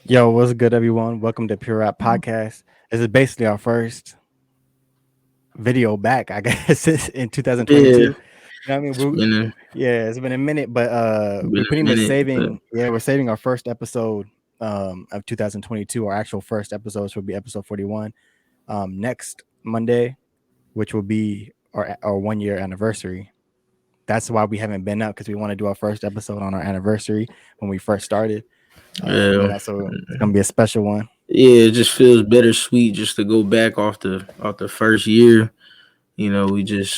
Yo, what's good, everyone? Welcome to Pure Rap Podcast. This is basically our first video back, I guess, in Yeah, 2022. You know what I mean? it's been a Yeah, it's been a minute, but been we're a pretty much minute, but we're saving our first episode of 2022. Our actual first episodes will be episode 41 next Monday, which will be our 1 year anniversary. That's why we haven't been up because we want to do our first episode on our anniversary when we first started. yeah, So it's gonna be a special one. yeah, it just feels bittersweet just to go back off the first year. We just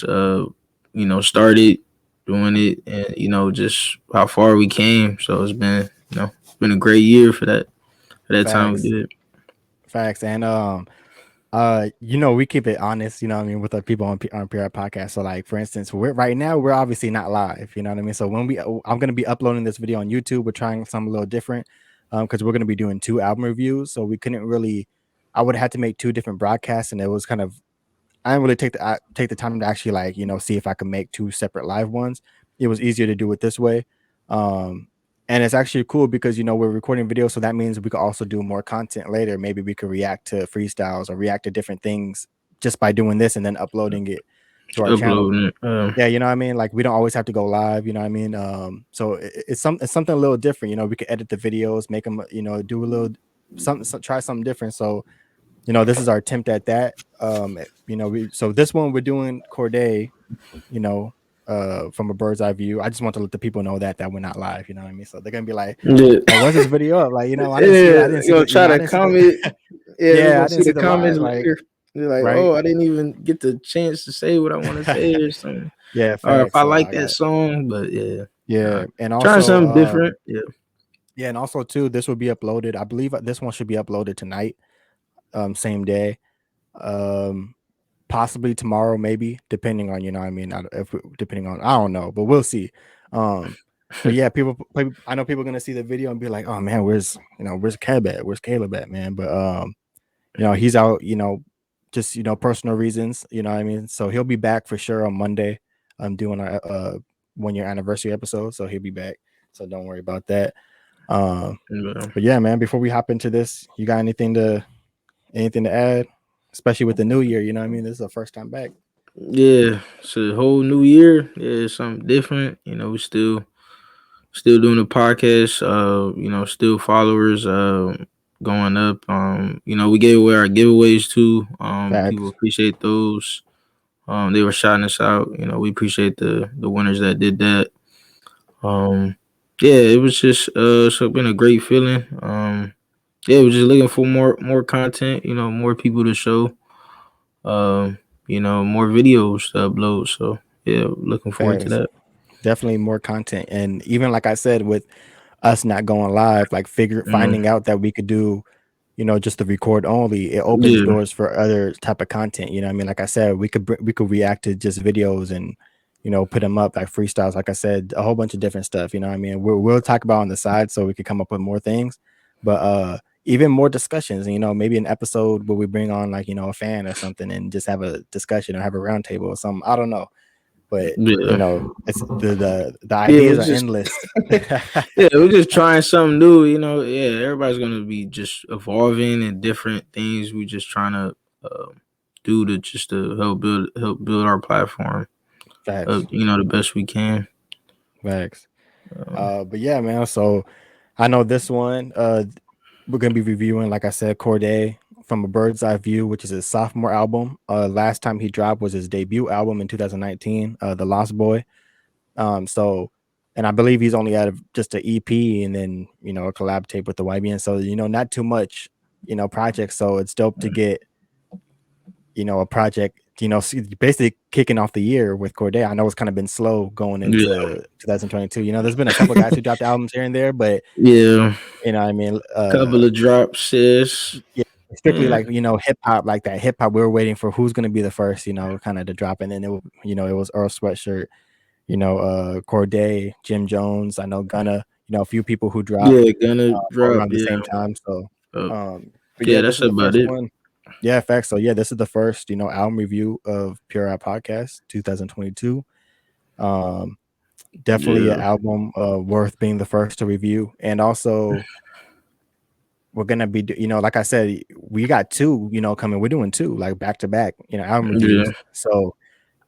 started doing it, and just how far we came. So it's been a great year for that time we Facts. did it. Facts. And we keep it honest, you know what I mean, with the people on PR podcast. So like for instance, we're right now we're obviously not live, you know what I mean? So when I'm gonna be uploading this video on YouTube, we're trying something a little different. Because we're gonna be doing two album reviews. So we couldn't really I would have had to make two different broadcasts, and it was kind of I didn't really take the time to actually like, see if I could make two separate live ones. It was easier to do it this way. Um and it's actually cool because we're recording video, so that means we could also do more content later. Maybe we could react to freestyles or react to different things just by doing this and then uploading it to our channel. Uploading it. Yeah, you know what I mean? Like we don't always have to go live, you know what I mean? So it's something a little different, we could edit the videos, make them, do a little something, try something different. So this is our attempt at that. So this one we're doing Cordae, you know, from a bird's eye view. I just want to let the people know that we're not live, you know what I mean? So they're gonna be Yeah, like, when's this video up? Like, I didn't see it. I yeah. didn't see Gonna the, try I to didn't see the comment. Yeah, we're yeah, gonna I see didn't see the the comments live, like, later. They're like, right? oh, I didn't even get the chance to say what I want to say or something. Yeah, Or if facts. I So like I that got song, but yeah, yeah, and trying also something different. Yeah, yeah, and also too, this will be uploaded. I believe this one should be uploaded tonight, same day. Um Possibly tomorrow, maybe, depending on, what I mean, depending on, I don't know, but we'll see. But yeah, I know people are gonna see the video and be like, oh man, where's Caleb at? Where's Caleb at, man? But he's out, just personal reasons, you know what I mean? So he'll be back for sure on Monday. I'm doing our 1 year anniversary episode, so he'll be back. So don't worry about that. Um, yeah. but yeah, man, before we hop into this, you got anything to add? Especially with the new year, you know what I mean? This is the first time back. Yeah, it's a whole new year. Yeah, it's something different. We still doing the podcast. Still followers going up. We gave away our giveaways too. People Facts. appreciate those. They were shouting us out. We appreciate the winners that did that. Um, yeah, it was just so been a great feeling. Yeah, we're just looking for more content. More people to show. More videos to upload. So yeah, looking forward to Facts. that. Definitely more content. And even like I said, with us not going live, like Mm, finding out that we could do, just the record only, it opens yeah, doors for other type of content. You know what I mean? Like I said, we could react to just videos and, put them up like freestyles. Like I said, a whole bunch of different stuff. You know what I mean? We'll talk about on the side so we could come up with more things. But even more discussions, maybe an episode where we bring on like, a fan or something and just have a discussion or have a roundtable or something. I don't know. But yeah, it's the yeah. ideas We're are just endless. yeah, we're just trying something new. Yeah, everybody's gonna be just evolving and different things. We just trying to do to just to help build our platform. Facts. The best we can. Facts. Um, But yeah, man. So I know this one. We're gonna be reviewing, like I said, Cordae from a Bird's Eye View, which is his sophomore album. Last time he dropped was his debut album in 2019, The Lost Boy. So, and I believe he's only out of just an EP and then a collab tape with the YBN. So not too much projects. So it's dope to get a project, basically kicking off the year with Cordae. I know it's kind of been slow going yeah, into 2022. There's been a couple guys who dropped albums here and there, but yeah. what I mean, Couple of drops, sis. yeah, strictly Yeah, like hip hop, like that hip hop. We were waiting for who's gonna be the first, kind of to drop, and then it was Earl Sweatshirt, Cordae, Jim Jones. I know Gunna, a few people who dropped yeah. Gonna drop. around the Yeah, same time. So, uh, but yeah. yeah, this That's is the about first it. one. Yeah, facts. So yeah, this is the first, album review of Pure Rap Podcast 2022. Um, Definitely an Yeah, album worth being the first to review. And also, we're gonna be, like I said, we got two, coming. We're doing two, like back to back, album Yeah, reviews. So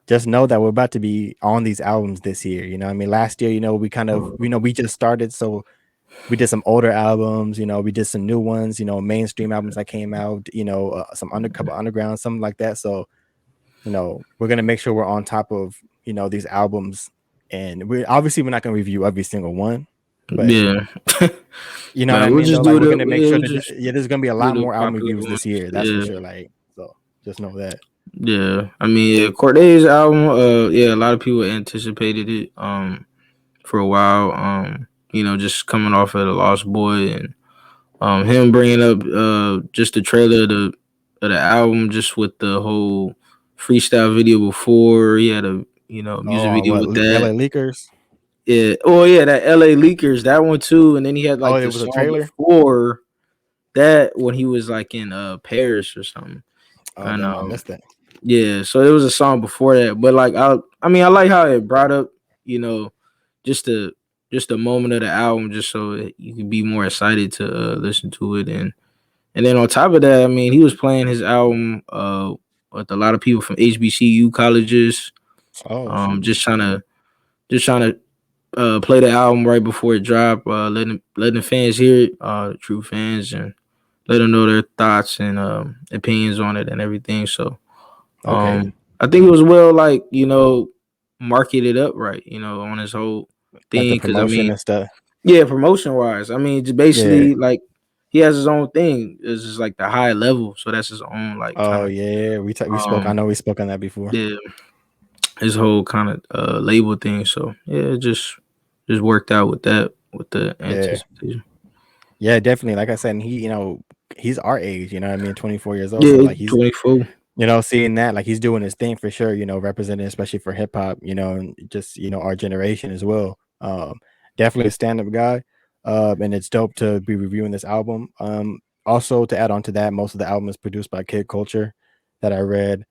just know that we're about to be on these albums this year. I mean, last year, we kind of, we just started, so we did some older albums, we did some new ones, mainstream albums that came out, some couple underground, something like that. So, we're gonna make sure we're on top of, these albums, and we're not gonna review every single one, but yeah. you know what But I we'll mean, though. just Like do we're the gonna make yeah, sure we'll that just there's gonna be a do lot the more album popular reviews this ones. year. That's for Yeah, sure. Like, so just know that. yeah. I mean, yeah, Cordae's album. Yeah, a lot of people anticipated it. For a while. Just coming off of the Lost Boy and him bringing up just the trailer of the album, just with the whole freestyle video before. He had a music Oh, video what with that. LA Leakers? Yeah. Oh yeah, that L.A. Leakers, that one too. And then he had Oh, like it the was a song trailer. before that when he was like in Paris or something. Oh, And damn, I missed that. yeah, so it was a song before that. But like I mean I like how it brought up, you know, just a just a moment of the album just so that you could be more excited to listen to it. And then on top of that, I mean he was playing his album with a lot of people from HBCU colleges, Oh shoot. just trying to play the album right before it dropped, letting the fans hear it, true fans, and let them know their thoughts and opinions on it and everything. So Okay. I think it was well, like, marketed up right, on his whole Like the thing. Because I promotion mean, and stuff. yeah, promotion wise, I mean, just Yeah. basically like he has his own thing. It's just like the high level, so that's his own like kind Oh of yeah. We spoke. I um know we spoke on that before. yeah, his whole kind of label thing. So yeah, it just worked out with that with the Yeah. anticipation. Yeah, definitely. Like I said, and he's our age. You know what I mean? 24 years old. Yeah, So he's like he's, 24. seeing that, like he's doing his thing for sure, representing especially for hip hop, and just, our generation as well. Definitely a stand-up guy. And it's dope to be reviewing this album. Also to add on to that, most of the album is produced by Kid Culture that I read.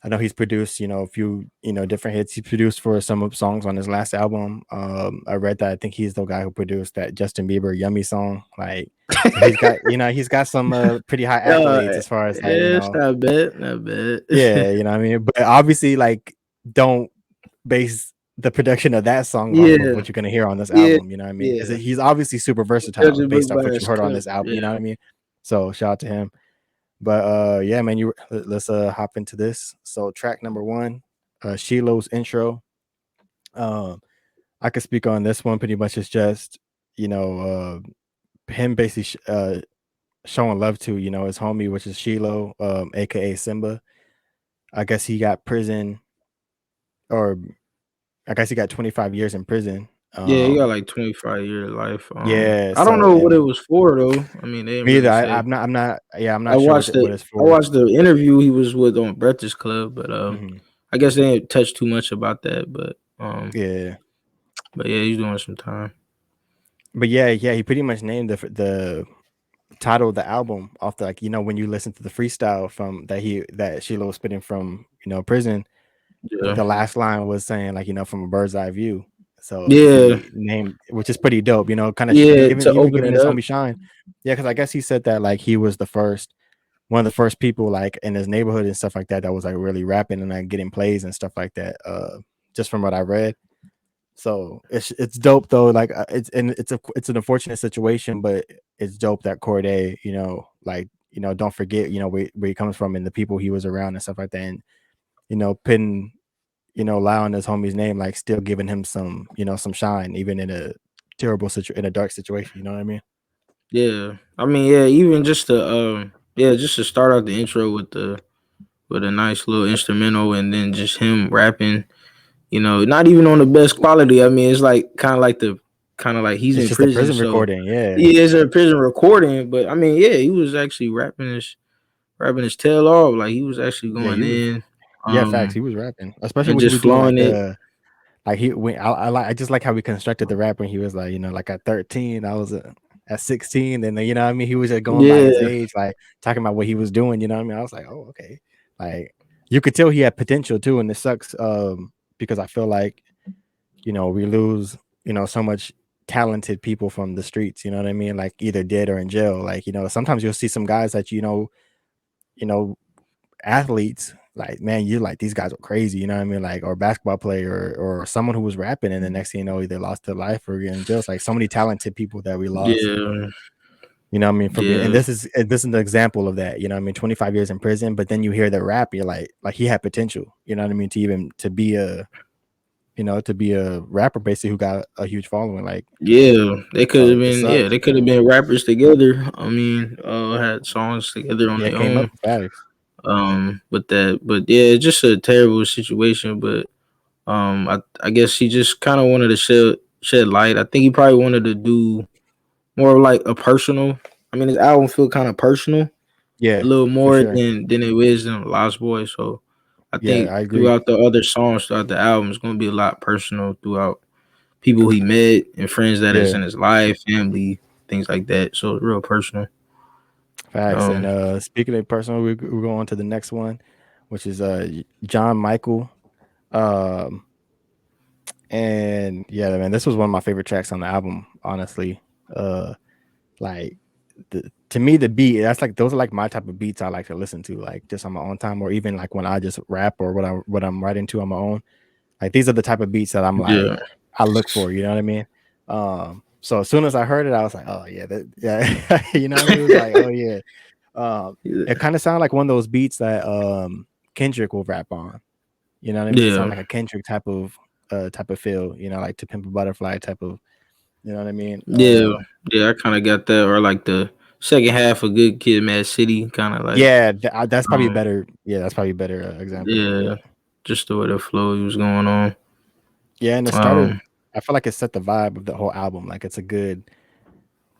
I know he's produced, a few, different hits. He produced for some of songs on his last album. I read that I think he's the guy who produced that Justin Bieber "Yummy" song. Like, so he's got some pretty high accolades as far as like, Yeah, it's not bad, not bad. yeah, you know what I mean. But obviously, like, don't base the production of that song off of Yeah, what you're gonna hear on this yeah, album. You know what I mean? Because yeah. he's obviously super Judge versatile a book based off by what you its heard on cover. this album. You know Yeah. what I mean? So shout out to him. But yeah, man, let's hop into this. So track number one, Shiloh's intro. Um, I could speak on this one pretty much. It's just, him basically showing love to, his homie, which is Shiloh, aka Simba. I guess he got prison, or I guess he got 25 years in prison. Yeah, he got like 25-year life. Yeah, I don't so know what it and was for though. I mean, they didn't me either. really say. I'm not yeah, I'm I not sure watched what the it's I for. watched the interview he was with on Breakfast Club, but Hmm. I guess they didn't touch too much about that. Yeah. But yeah, he's doing some time. But yeah, he pretty much named the title of the album off the, like, when you listen to the freestyle from that Sheila was spitting from, prison. Yeah, The last line was saying, like, from a bird's eye view. So yeah, he named, which is pretty dope, kind of yeah. giving To open giving it his up. homie shine. Yeah, because I guess he said that, like, he was one of the first people, like, in his neighborhood and stuff like that was like really rapping and like getting plays and stuff like that. Just from what I read. So it's dope though. Like, it's an unfortunate situation, but it's dope that Cordae, like, don't forget, where he comes from and the people he was around and stuff like that, and putting, allowing his homie's name, like, still giving him some, some shine, even in a in a dark situation. You know what I mean? Yeah, I mean, yeah. Even just to just to start out the intro with a nice little instrumental, and then just him rapping. Not even on the best quality. I mean, it's like kind of like he's It's in just a prison, prison so recording. Yeah, yeah, it's a prison recording. But I mean, yeah, he was actually rapping his tail off. Like he was actually yeah, going in, yeah. Facts. um, He was rapping, especially and when he just was doing like flowing it. the, like, I just like how we constructed the rap when he was like, like, at 13, I was at 16, and then, what I mean, he was just going by his Yeah, age, like talking about what he was doing. You know what I mean? I was like, oh, okay. Like, you could tell he had potential too, and it sucks, because I feel like, we lose, so much talented people from the streets, you know what I mean? Like either dead or in jail. Like, you know, sometimes you'll see some guys that, you know, athletes, like, man, you like these guys are crazy, you know what I mean? Like, or basketball player or someone who was rapping and the next thing you know, either lost their life or get in jail. It's like so many talented people that we lost. Yeah, You know what I mean? For being, and yeah, this is an example of that. You know what I mean? 25 years in prison, but then you hear the rap, you're like he had potential. You know what I mean? To be a, to be a rapper basically who got a huge following. Like, yeah. They could have it been, yeah, sucks. they could have been rappers together. I mean, had songs together on Yeah, it their came up own. with facts. But yeah, it's just a terrible situation. But I guess he just kind of wanted to shed light. I think he probably wanted to do more like a personal. I mean, his album feel kind of personal, a Yeah, little for more sure. than it is in Lost Boy. So I Yeah, think I agree. throughout the other songs, throughout the album, it's gonna be a lot personal throughout people he met and friends that is Yeah, in his life, family, things like that. So it's real personal. facts. And Um, speaking of personal, we go on to the next one, which is John Michael. Um, and yeah, man, this was one of my favorite tracks on the album, honestly. Like to me, the beat, that's like those are like my type of beats I like to listen to, like just on my own time, or even like when I just rap or what I'm writing to on my own. Like these are the type of beats that I'm like yeah, I look for, you know what I mean? So as soon as I heard it, I was like, oh yeah, yeah, you know what I mean? It was like, oh yeah. It kind of sounded like one of those beats that Kendrick will rap on. You know what I mean? It sounded yeah, like a Kendrick type of feel, like To Pimp a Butterfly type of, you know what I mean? yeah, yeah. I kind of got that, or like the second half of Good Kid, Mad City, kind of like, Yeah, that's probably um, better. Yeah, that's probably a better example. yeah, Yeah. just the way the flow he was going on. Yeah, and it started. Um, I feel like it set the vibe of the whole album. Like it's a good,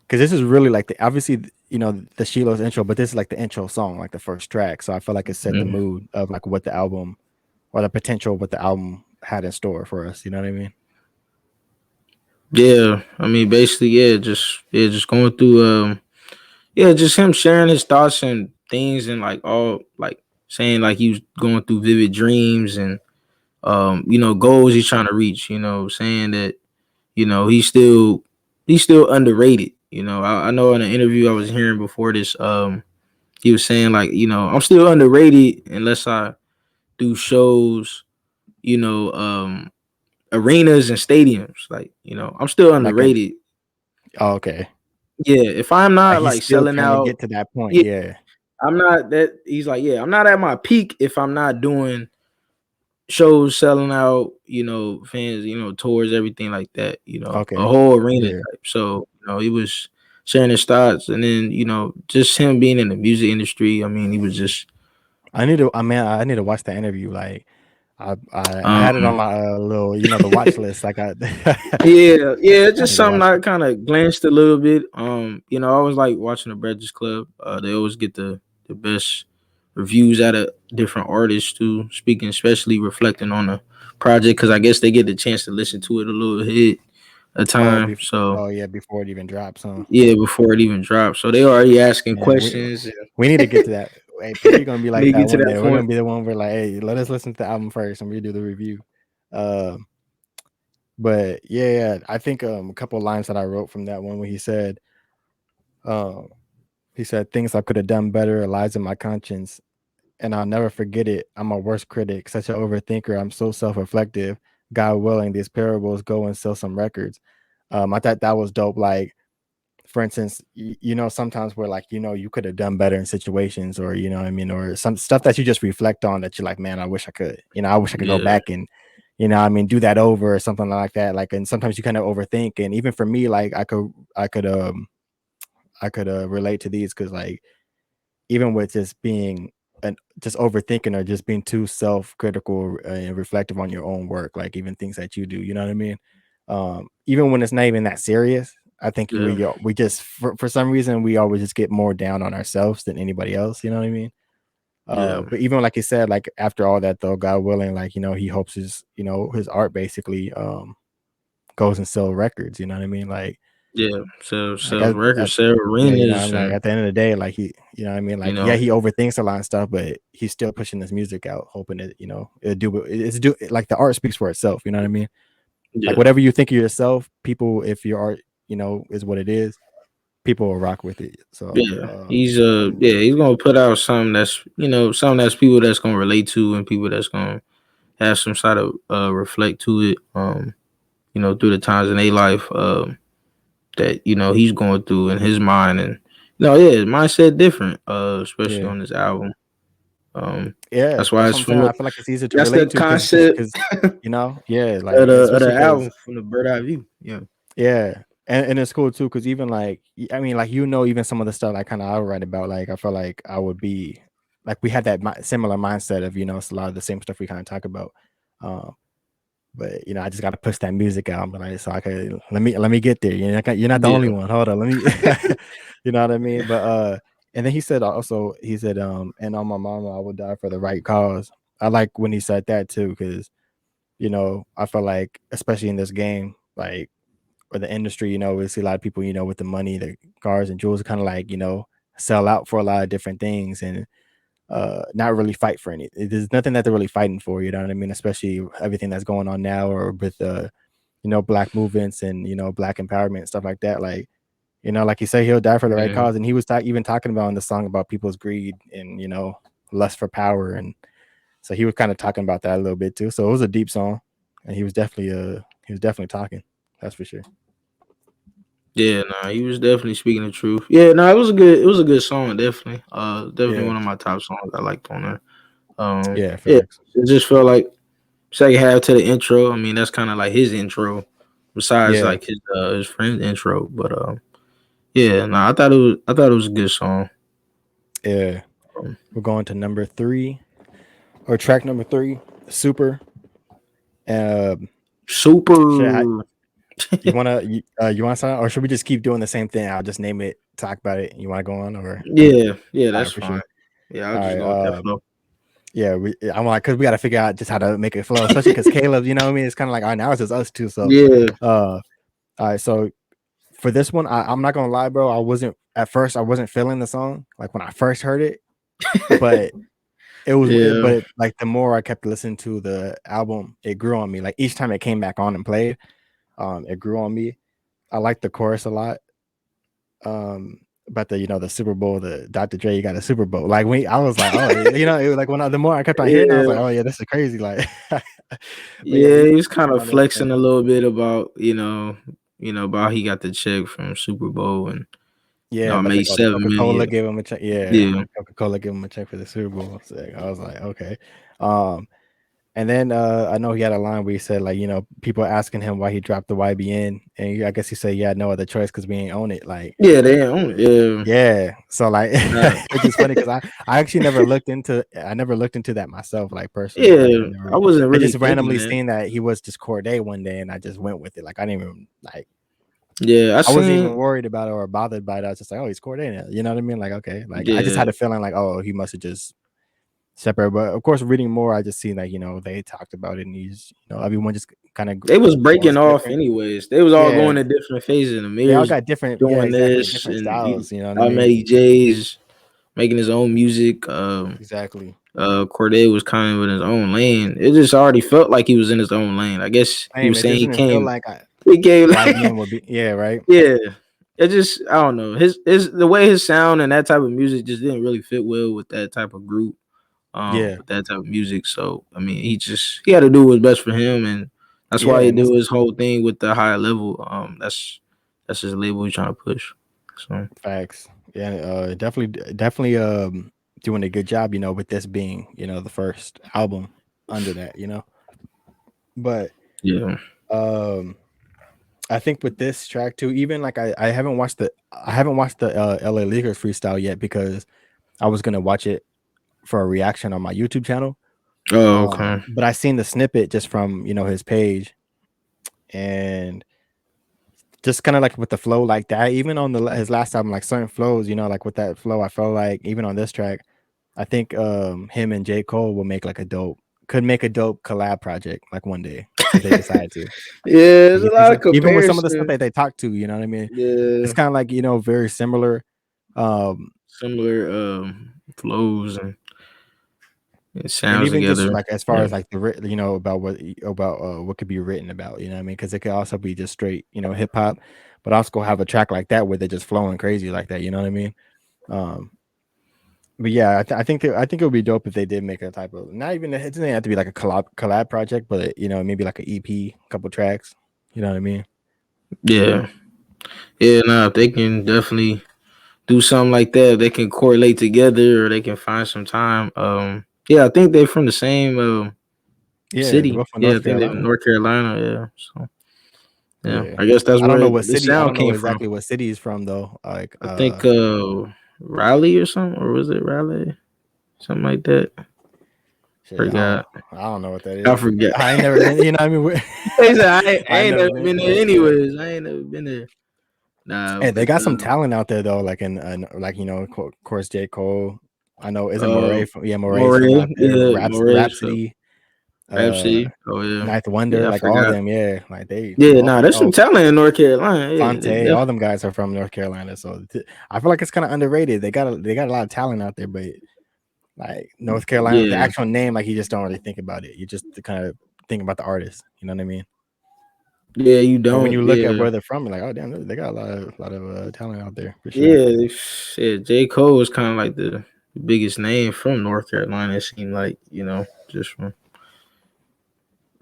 because this is really like the obviously the Sheila's intro, but this is like the intro song, like the first track. So I feel like it set the mhm. mood of like what the album or the potential of what the album had in store for us. You know what I mean? Yeah, I mean, basically, just going through, yeah, just him sharing his thoughts and things, and like all like saying like he was going through vivid dreams and goals he's trying to reach. Saying that he's still underrated. I know in an interview I was hearing before this, he was saying like, I'm still underrated unless I do shows, you know, um, arenas and stadiums. Like, I'm still Like an underrated. oh, okay, Yeah, if I'm like not he's like still selling trying to out, get to that point. yeah, Yeah. I'm not that. He's like, yeah, I'm not at my peak if I'm not doing shows, selling out, fans, tours, everything like that, a Okay. whole arena Yeah. type. So, he was sharing his thoughts, and then, just him being in the music industry. I mean, he was just, I need to. I mean, I need to watch the interview. Like, I um, had it on my little, the watch list. Like, I yeah, yeah, I just need to something watch I it. kind of glanced a little bit. I always like watching the Breakfast Club. They always get the best reviews out of different artists too. Speaking, especially reflecting on the project, because I guess they get the chance to listen to it a little ahead of Oh, time. So oh yeah, before it even drops, huh? yeah, before it even drops, so they already asking Man, questions. we need to get to that. Hey, we're gonna be like They that get to one that day. We're point. gonna be the one where like, hey, let us listen to the album first and we do the review. Um, but yeah, I think a couple of lines that I wrote from that one where um, he said things I could have done better lies in my conscience, and I'll never forget it. I'm a worst critic, such an overthinker. I'm so self-reflective. God willing, these parables go and sell some records. I thought that was dope. Like, for instance, sometimes we're like, you could have done better in situations, or you know what I mean, or some stuff that you just reflect on that you're like, man, I wish I could. I wish I could go Yeah, back and, I mean, do that over or something like that. Like, and sometimes you kind of overthink. And even for me, like, I could relate to these because, like, even with just being and just overthinking or just being too self-critical and reflective on your own work, like even things that you do, you know what I mean? Even when it's not even that serious, I think yeah, we just for some reason we always just get more down on ourselves than anybody else, you know what I mean? yeah, But even like you said, like after all that though, God willing, like he hopes his art basically goes and sell records, you know what I mean? yeah. So Like sells records, sell yeah, arenas, I'm like and at the end of the day, like you know what I mean? you Like, yeah, know, he overthinks a lot of stuff, but he's still pushing this music out, hoping it, it do it's do like the art speaks for itself, you know what I mean? Like Yeah, whatever you think of yourself, people, if your art, is what it is, people will rock with it. So he's gonna put out something that's something that's people that's gonna relate to and people that's gonna have some sort of reflect to it. Through the times in their life that he's going through in his mind, and his mindset different, especially yeah, on this album. Um, yeah, that's why that's it's what I'm from saying. the I feel like it's easier to that's the relate to concept because yeah, like of the especially because album from the bird eye view. Yeah, yeah, and it's cool too because even like I mean like even some of the stuff like kind of I write about like I feel like I would be like we had that similar mindset of it's a lot of the same stuff we kind of talk about, um, but I just got to push that music out. But like so I could let me get there. You're not the only yeah, one. Hold on, let me, you know what I mean. But and then he said also and on my mama I would die for the right cause. I like when he said that too because I feel like especially in this game like or the industry, we see a lot of people, with the money, the cars and jewels kind of like, sell out for a lot of different things and not really fight for any. There's nothing that they're really fighting for, you know what I mean? Especially everything that's going on now or with black movements and black empowerment, stuff like that. Like, like you say, he'll die for the right yeah, cause. And he was even talking about in the song about people's greed and lust for power. And so he was kind of talking about that a little bit too. So it was a deep song. And he was definitely talking. That's for sure. yeah. Nah, he was definitely speaking the truth. Yeah, no, it was a good song. Definitely, definitely Yeah. one of my top songs I liked on there. Yeah, Yeah, facts. it just felt like second half to the intro. I mean, that's kind of like his intro, besides Yeah, like his friend's intro. But yeah, no, I thought it was a good song. yeah. Um, We're going to number 3 or track number 3, Super. Um, should I, Super. you want to start, or should we just keep doing the same thing? I'll just name it, talk about it. You want to go on, or Yeah, yeah, all that's right for fine. sure. Yeah, I'll All just right. go with that flow. Yeah, I'm like, cause we got to figure out just how to make it flow, especially because Caleb, you know what I mean? It's kind of like, all right, now it's just us two. So, Yeah, all right. So for this one, I'm not gonna lie, bro. I wasn't feeling the song like when I first heard it, but yeah, like the more I kept listening to the album, it grew on me. Like each time it came back on and played, it grew on me. I like the chorus a lot. But the Super Bowl, the Dr. Dre, you got a Super Bowl. Like I was like, oh, it was like the more I kept on hearing, I was yeah, like, oh yeah, this is crazy. Like, but yeah, yeah. He was kind I of flexing understand. a little bit about about he got the check from Super Bowl and Yeah, but made the Coca 7 million. Cola gave him a check. Yeah, Yeah, Coca Cola gave him a check for the Super Bowl. So I was like, okay. Um, And then I know he had a line where he said, like, people asking him why he dropped the YBN. And I guess he said, yeah, no other choice because we ain't own it. Like, yeah, they own it. Yeah, yeah. So, like, nah, it's just funny because I actually never looked into that myself, like, personally. Like, yeah. I wasn't I really just thinking randomly that. seen that he was just Cordae one day and I just went with it. Like, I didn't even, like, Yeah, I I wasn't seen. even worried about it or bothered by it. I was just like, oh, he's Cordae now. You know what I mean? Like, okay. Like, I just Yeah, had a feeling like, oh, he must have just separate. But of course, reading more, I just seen that they talked about it, and everyone just kind of they was breaking goes off different. anyways. They was all Yeah, going to different phases. And they all Amir's got different. Yeah, doing exactly, this, different and styles. You know what I I mean? made J's making his own music. Exactly. Corday was kind of in his own lane. It just already felt like he was in his own lane. I guess he Same. was It saying he doesn't feel came. like He came. YBN would be. Yeah, right. Yeah. It just I don't know. His the way his sound and that type of music just didn't really fit well with that type of group. Yeah, With that type of music. So I mean he had to do what's best for him, and that's yeah, why he and this do his whole thing with the higher level. That's his label he's trying to push. So facts. Yeah, definitely doing a good job. With this being the first album under that. But yeah. um I think with this track too, even like I haven't watched the LA Leakers freestyle yet because I was gonna watch it for a reaction on my YouTube channel. Oh, okay. But I seen the snippet just from his page and just kind of like with the flow like that. Even on his last album, like certain flows, like with that flow, I felt like even on this track, I think him and J. Cole will could make a dope collab project like one day if they decide to. Yeah, Like there's you a think lot of so? Even with some of the stuff comparison. that they talk to, you know what I mean? It's Yeah, kind of like, very similar. similar flows and It And sounds even just together. like as far Yeah. as like you know, about what could be written about, you know what I mean? Because it could also be just straight, you know, hip hop, but also have a track like that where they're just flowing crazy like that, you know what I mean? Um, but yeah, I think it would be dope if they did make a type of, not even, it doesn't have to be like a collab project, but you know, maybe like an EP, couple tracks, you know what I mean? Yeah. Yeah, no, if they can definitely do something like that, they can correlate together or they can find some time. Yeah, I think they're from the same Yeah, they're city. both from Yeah, I North think they're from Carolina. North Carolina. Yeah. So yeah. Yeah. I guess that's I don't know where what the city, I sound don't know came from. exactly what city he's from though. Like I think Raleigh or something, or was it Raleigh? Something like that. shit, Forgot. I don't know what that I is. forgot. I ain't never been, you know what I mean? He said, I I ain't ain't never never been, been there but yeah. anyways. I ain't never been there. Nah, Hey, they but got some talent out there though, like in like you know, of course J. Cole. I know isn't uh Moray from, yeah, Moray's from Moray, out there. yeah, Moray, so Rhapsody, uh Rhapsody. Oh yeah. Ninth Wonder, Yeah, I like all of forgot. them, yeah. Like they Yeah, all nah, there's some oh talent in North Carolina. Yeah, they Fonte, all definitely. them guys are from North Carolina. So I feel like it's kind of underrated. They got a lot of talent out there, but like North Carolina, the Yeah, actual name, like you just don't really think about it. You just kind of think about the artist. You know what I mean? yeah, you But when don't. you look at Yeah, where they're from, you're like, oh damn, they got a lot of talent out there for sure. yeah. Shit, J. Cole is kind of like the biggest name from North Carolina. It seemed like just from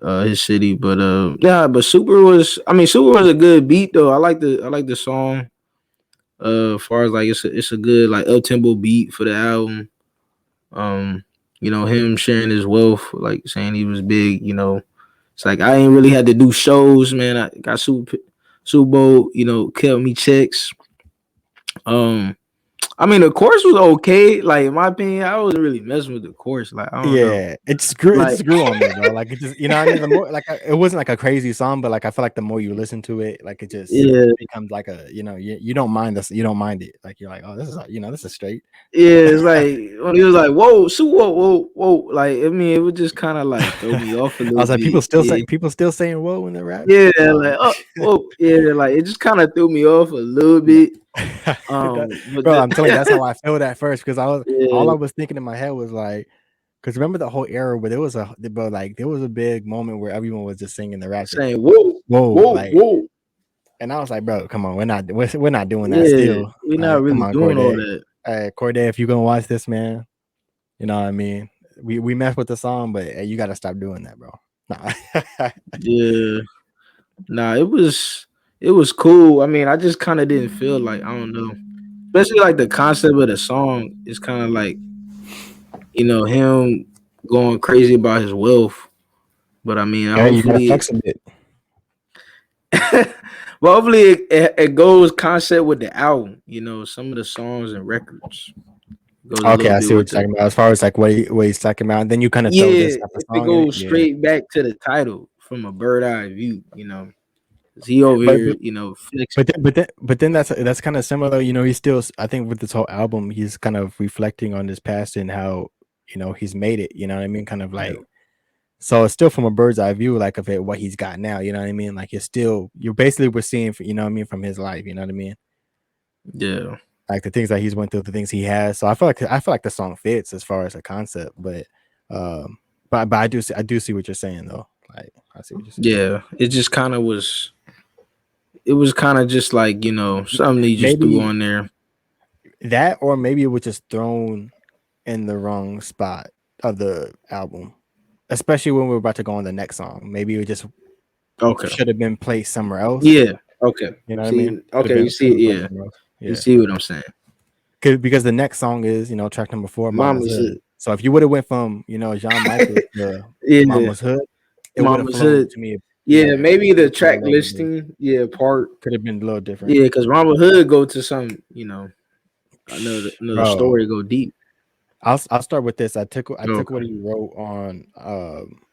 his city. But yeah, but Super was. I mean, Super was a good beat though. I like the song. As far as like it's a good like up tempo beat for the album. Um, him sharing his wealth, like saying he was big. It's like I ain't really had to do shows, man. I got Super Bowl, kept me checks. Um, I mean the course was okay. Like in my opinion, I wasn't really messing with the course. Like I don't know. Yeah, it Like just grew on me, bro. Like it just, you know what I mean? The more like it wasn't like a crazy song, but like I feel like the more you listen to it, like it just yeah, becomes like a, you know, you don't mind this, you don't mind it. Like you're like, oh, this is, you know, this is straight. yeah. It's like when he was like, "Whoa, Super, whoa." Like I mean, it would just kind of like throw me off a I little was like, bit. Yeah, people still saying whoa when they rap. yeah. Like oh, whoa, yeah. Like it just kind of threw me off a little No. bit. That, But bro, I'm telling you, that's how I felt at first because all yeah, I was thinking in my head was like, because remember the whole era where there was a big moment where everyone was just singing the rap shit. saying whoa, Whoa, whoa, like, whoa. and I was like, bro, come on, we're not doing that Yeah, still. we're not Like, come really on, doing all Cordae. that. Hey, Cordae, if you gonna watch this, man, you know what I mean. We mess with the song, but hey, you gotta stop doing that, bro. Nah. Yeah, nah, it was cool. I mean, I just kind of didn't feel like I don't know, especially like the concept of the song is kind of like him going crazy about his wealth. But I mean, Yeah, you gotta hopefully, flex a bit. but hopefully it goes concept with the album. Some of the songs and records goes a Okay, little I bit see what with you're the. talking about. As far as like what he's talking about, and then you kind of throw this Yeah, type of if it song in it. goes Yeah. straight back to the title from a bird eye view, 'cause he over But here, flexing. but then that's kind of similar. You know, he's still, I think with this whole album, he's kind of reflecting on his past and how, you know, he's made it. You know what I mean? Kind of Yeah, like, so it's still from a bird's eye view, like of it, what he's got now. You know what I mean? Like you're basically we're seeing, you know what I mean, from his life. You know what I mean? yeah, Like the things that he's went through, the things he has. So I feel like the song fits as far as a concept, um, but I do see what you're saying though. Like I see what you're saying. yeah. It just kind of was. It was kind of just like something he just threw Maybe on there. that, or maybe it was just thrown in the wrong spot of the album, especially when we are about to go on the next song. Maybe it just Okay. should have been placed somewhere else. Yeah. Okay. You know what I mean? See. Okay. You see Should it. have been placed Yeah. somewhere else. You Yeah, see what I'm saying? because the next song is, you know, track number 4, Mama's Mama's Hood. hood. So if you would have went from, you know, John Michaels to Yeah. Mama's Hood, it would have Mama's flowed hood. to me. Yeah. Yeah, Maybe it would the have flowed track a little bit better. listing. Yeah. Part. Could have been a little different, Yeah. Because Mama Hood go to some. Another bro. story go deep. I'll start with this. I took what Okay. he wrote on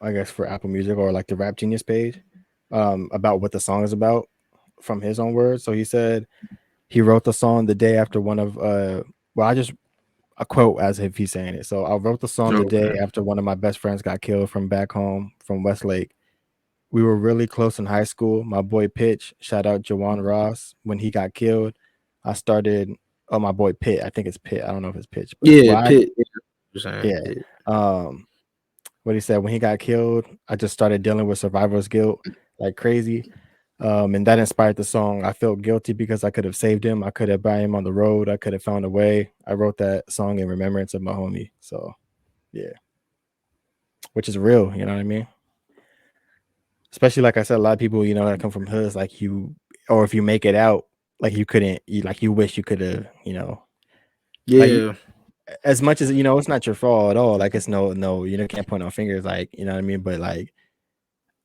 I guess for Apple Music or like the Rap Genius page about what the song is about from his own words. So he said he wrote the song the day after one of well, I just a quote as if he's saying it. So I wrote the song the day Okay. after one of my best friends got killed from back home from Westlake. We were really close in high school. My boy Pitch, shout out Jawan Ross, when he got killed, I started, oh, my boy Pitt. I think it's Pitt. I don't know if it's Pitch, but Yeah. well, Pit. Yeah, you're saying yeah. Pit. what he said when he got killed. I just started dealing with survivor's guilt like crazy. And that inspired the song. I felt guilty because I could have saved him. I could have brought him on the road. I could have found a way. I wrote that song in remembrance of my homie. So yeah, which is real. You know what I mean? Especially like I said, a lot of people, that come from hoods like you, or if you make it out, like you couldn't, like you wish you could have, like Yeah, as much as it's not your fault at all. Like it's no, can't point no fingers. Like you know what I mean. But like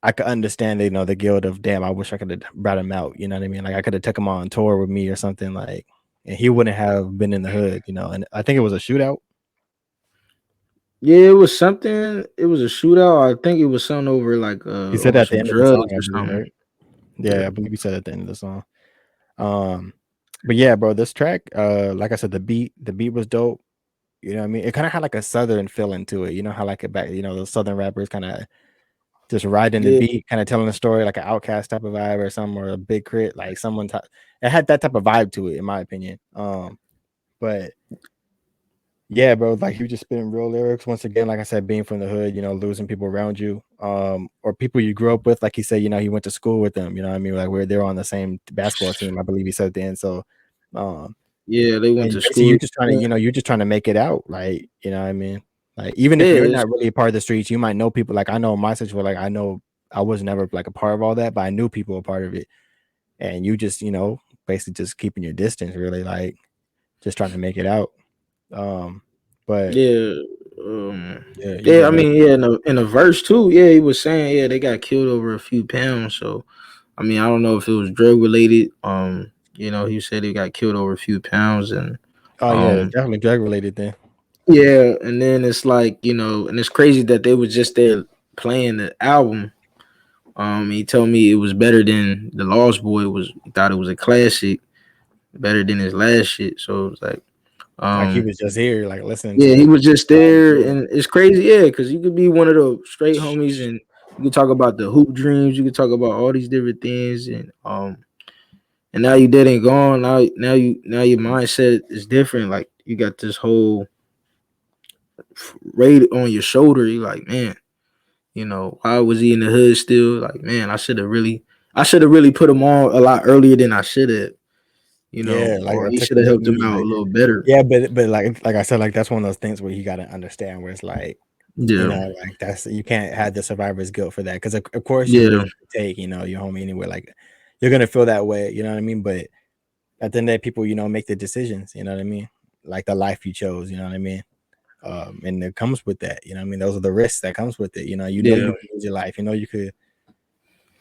I could understand, the guilt of damn. I wish I could have brought him out. You know what I mean? Like I could have took him on tour with me or something. Like, and he wouldn't have been in the hood. And I think it was a shootout. yeah, it was something. It was a shootout. I think it was something over like He said over at the some end of the song, drugs I or believe, something. right? Yeah, Yeah, I believe he said at the end of the song. Um, but yeah, bro, this track, like I said, the beat was dope. You know what I mean? It kind of had like a southern feeling to it. You know how like it back, those southern rappers kind of just riding the yeah, beat, kind of telling a story like an outcast type of vibe or something, or a big crit, like it had that type of vibe to it, in my opinion. But yeah, bro, like you just spitting real lyrics once again. Like I said, being from the hood, losing people around you, or people you grew up with. Like he said, he went to school with them. You know what I mean? Like they're on the same basketball team, I believe he said at the end. So, um, yeah. They went and to basically school. you're just trying to make it out. Like, you know what I mean? Like even if Yeah, you're it's, not really a part of the streets, you might know people. Like I know my situation. Like I know I was never like a part of all that, but I knew people were part of it. And you just, basically just keeping your distance, really, like just trying to make it out. Um, but yeah. Um, yeah, you yeah. good, I bro. mean, yeah. In the verse too. Yeah, he was saying, yeah, they got killed over a few pounds. So, I mean, I don't know if it was drug related. He said he got killed over a few pounds, and Oh yeah, um, definitely drug related then. yeah. And then it's like and it's crazy that they was just there playing the album. He told me it was better than the Lost Boy was. He thought it was a classic, better than his last shit. So it was like, Like he um, was just here, like listening yeah, to he it. was just Like, there, yeah. and it's crazy, yeah, because you could be one of the straight homies, and you could talk about the hoop dreams, you could talk about all these different things, and now you dead and gone. Now your mindset is different. Like you got this whole weight on your shoulder. You like, man, why was he in the hood still? Like, man, I should have really put him on a lot earlier than I should have. Yeah, like Or I he took should him have with helped him me. out a Like, little better. yeah, but like I said, like that's one of those things where you gotta understand where it's like, Yeah, like that's you can't have the survivor's guilt for that. Because of course you're yeah, willing to take, your homie anyway. Like you're gonna feel that way, you know what I mean? But at the end of the day, people, make the decisions, you know what I mean? Like the life you chose, you know what I mean? And it comes with that, you know what I mean? Those are the risks that comes with it. yeah, You could lose your life, you could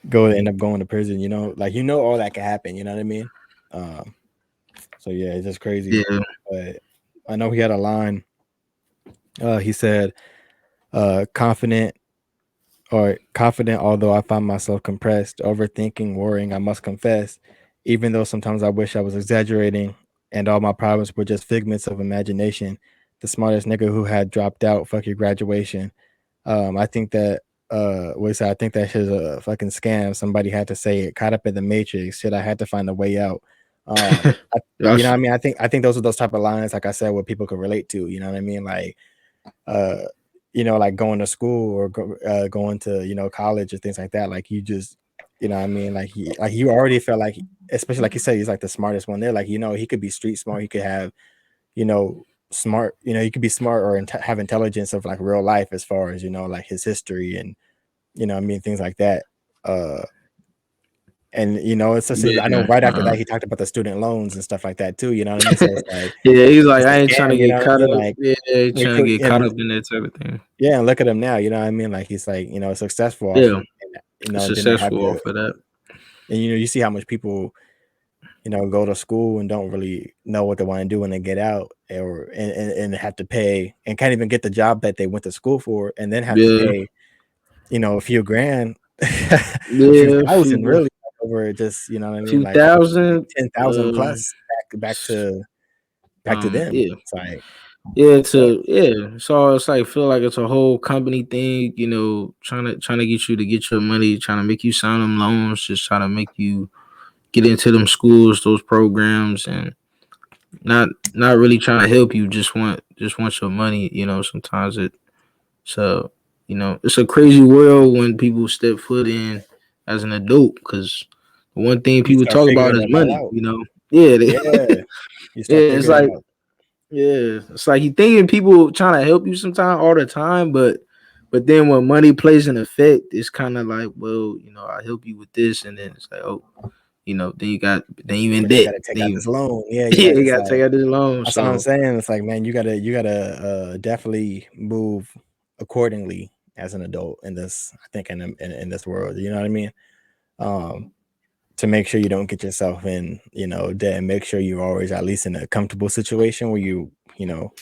go end up going to prison, like all that can happen, you know what I mean? Um, so yeah, it's just crazy. yeah. But I know he had a line. He said, confident confident, although I find myself compressed, overthinking, worrying, I must confess, even though sometimes I wish I was exaggerating and all my problems were just figments of imagination. The smartest nigga who had dropped out, fuck your graduation. I think that I think that shit's a fucking scam. Somebody had to say it. Caught up in the matrix. Shit, I had to find a way out. I, you know what That's I mean? I think those are those type of lines, like I said, what people could relate to. You know what I mean? Like uh like going to school or going to college or things like that. Like you just what I mean, like you already felt like, especially like you said, he's like the smartest one there. Like he could be street smart. He could have smart. You could be smart or have intelligence of like real life as far as like his history and what I mean, things like that. Uh, and it's just I know yeah. right after that he talked about the student loans and stuff like that too. You know what I mean? So it's like Yeah, he's like, it's a I ain't trying to scam. You get know what I caught mean? up. Like Yeah, he we trying to could get caught up in that type of thing. yeah, and look at him now. You know what I mean? Like he's like successful off Yeah, of didn't have successful to. off of that. And you see how much people go to school and don't really know what they want to do when they get out, or and have to pay and can't even get the job that they went to school for, and then have to Yeah, pay a few grand, a few yeah, thousand really over just what I mean, few like thousand. 10,000 plus back to them. Yeah, It's like yeah, but yeah. So it's like feel like it's a whole company thing, trying to get you to get your money, trying to make you sign them loans, just trying to make you get into them schools, those programs, and not really trying to help you. Just want your money. Sometimes so it's a crazy world when people step foot in as an adult, because the one thing You people start talk about figuring is it all money. out. Yeah, Yeah, you start yeah, it's figuring like it out. yeah, it's like you thinking people trying to help you sometime all the time, but then when money plays an effect, it's kind of like, well, I help you with this, and then it's like, oh, then you in But you debt. got to take Then out you this loan. Yeah, you yeah, got you this gotta take like. out this loan. That's what I'm So saying. It's like, man, you gotta definitely move accordingly as an adult in this. I think in this world, you know what I mean. Um, to make sure you don't get yourself in, debt, and make sure you're always at least in a comfortable situation where you know.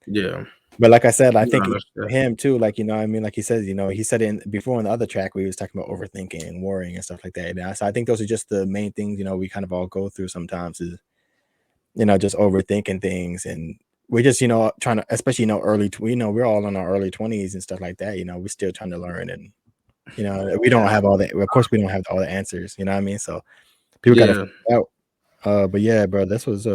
yeah, But like I said, I no, think that's for good. him too, like what I mean, like he says, he said it before in the other track where he was talking about overthinking and worrying and stuff like that. And so I think those are just the main things, we kind of all go through sometimes is just overthinking things. And we're just, trying to, especially, we're all in our early 20s and stuff like that. We're still trying to learn, and, we don't have all that. Of course, we don't have all the answers, you know what I mean? So people got to Yeah, figure it out. But yeah, bro, this was,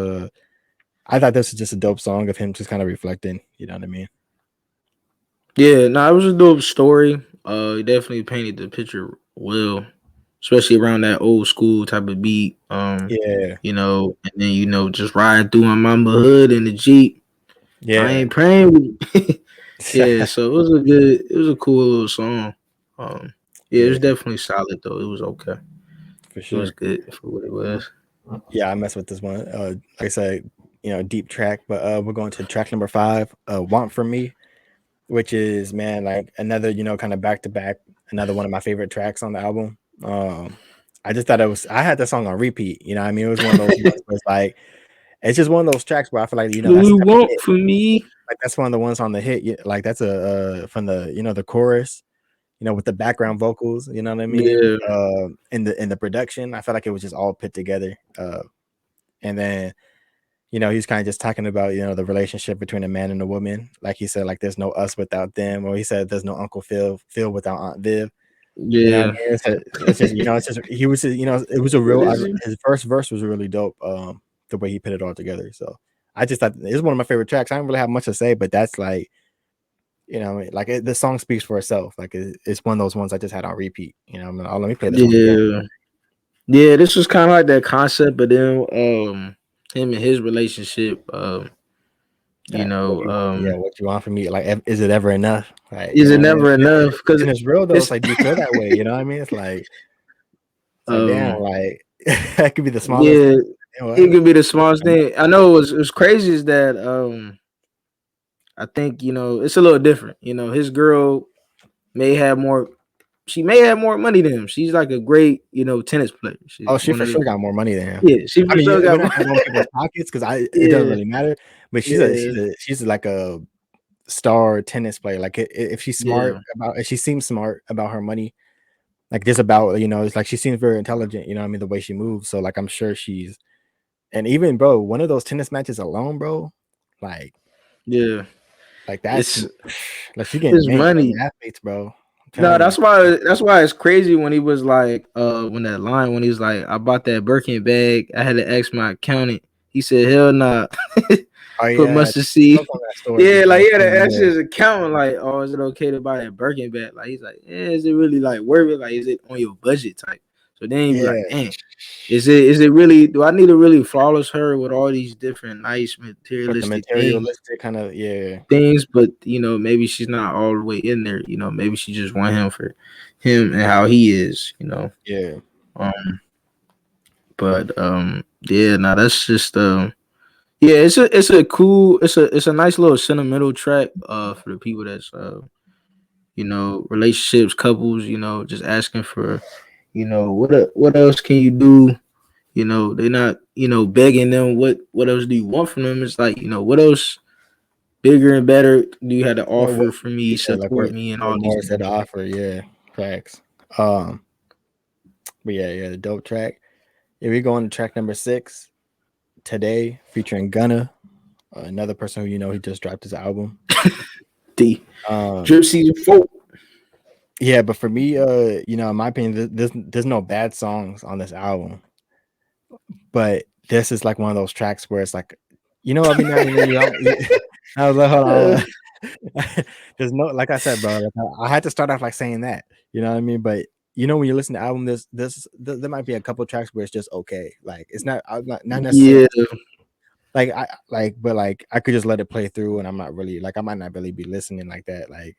I thought this was just a dope song of him just kind of reflecting, you know what I mean? yeah. No, it was a dope story. It definitely painted the picture well, especially around that old school type of beat. Yeah. And then just riding through my mama hood in the Jeep. I Yeah. ain't praying with yeah, so it was a cool little song. Yeah, it Yeah, was definitely solid though. It was okay. for It was sure. good for what it was. Yeah, I mess with this one. Like I said, deep track, but we're going to track number 5, Want From Me, which is, man, like another, kind of back to back, another one of my favorite tracks on the album. I just thought I had the song on repeat, you know what I mean? It was one of those ones where it's like, it's just one of those tracks where I feel like, What that's you definitely want it. from me? Like that's one of the ones on the hit. Like that's from the, the chorus, with the background vocals, you know what I mean? Yeah, In the production, I felt like it was just all put together. And then, he's kind of just talking about, the relationship between a man and a woman. Like he said, like there's no us without them, or he said there's no Uncle Phil without Aunt Viv. You know what yeah. I mean? It's just, it's just he was, it was a What real. is it? His first verse was really dope. The way he put it all together. So I just thought it's one of my favorite tracks. I don't really have much to say, but that's like, like the song speaks for itself. Like it's one of those ones I just had on repeat. Let me play this one again. Yeah, yeah. This was kind of like that concept, but then him and his relationship. Yeah, what you want from me? Like, is it ever enough? Like, Is it never enough? Because and it's real though. It's it's like, do you feel that way? You know what I mean? It's like damn, um like that could be the smallest yeah, thing. You know, it could be the smallest thing. I know it was crazy is that I think it's a little different. His girl may have more. She may have more money than him. She's like a great tennis player. oh, She's she one for of the sure got more money than him. yeah. She I for mean, sure we're got not more. gonna go in people's pockets because it doesn't Yeah, really matter. But yeah, she's like a star tennis player. Like if she's smart yeah, if she seems smart about her money, like just about it's like she seems very intelligent. You know what I mean? The way she moves. So like I'm sure she's. And even bro, one of those tennis matches alone, bro, like yeah. that's It's like she getting it's gang from money. the athletes, bro. I'm No, telling you. that's why it's crazy when he was like, when he was like, I bought that Birkin bag. I had to ask my accountant. He said, hell nah. Oh Put yeah, mustard I seed. spoke on that story Yeah, like before. he had to ask Yeah, his accountant, like, oh, is it okay to buy that Birkin bag? Like he's like, yeah, is it really like worth it? Like, is it on your budget type? So then he be like, yeah. dang, is it really do I need to really flawless her with all these different nice With the materialistic things? materialistic kind of, yeah, But maybe she's not all the way in there. Maybe she just want him for him and how he is. yeah. Um, but yeah, now that's just yeah, it's a cool, it's a nice little sentimental track for the people that's relationships, couples, just asking for what else can you do? They're not begging them what else do you want from them? It's like what else bigger and better do you have to What offer for me, yeah, like support me, and what all these more is there to things. offer? Yeah, facts. Um, but yeah, the dope track. Yeah, we go on to track number 6 today, featuring Gunna, another person who he just dropped his album. The Um, drip season 4. yeah, but for me, in my opinion, there's no bad songs on this album, but this is like one of those tracks where it's like, every now and then I was like, hold on, hold on. There's no, like I said, bro. Like I had to start off like saying that, you know what I mean? But you know, when you listen to the album, there might be a couple tracks where it's just okay. Like it's not, I'm not necessarily Yeah. like but like I could just let it play through, and I'm not really like I might not really be listening like that. Like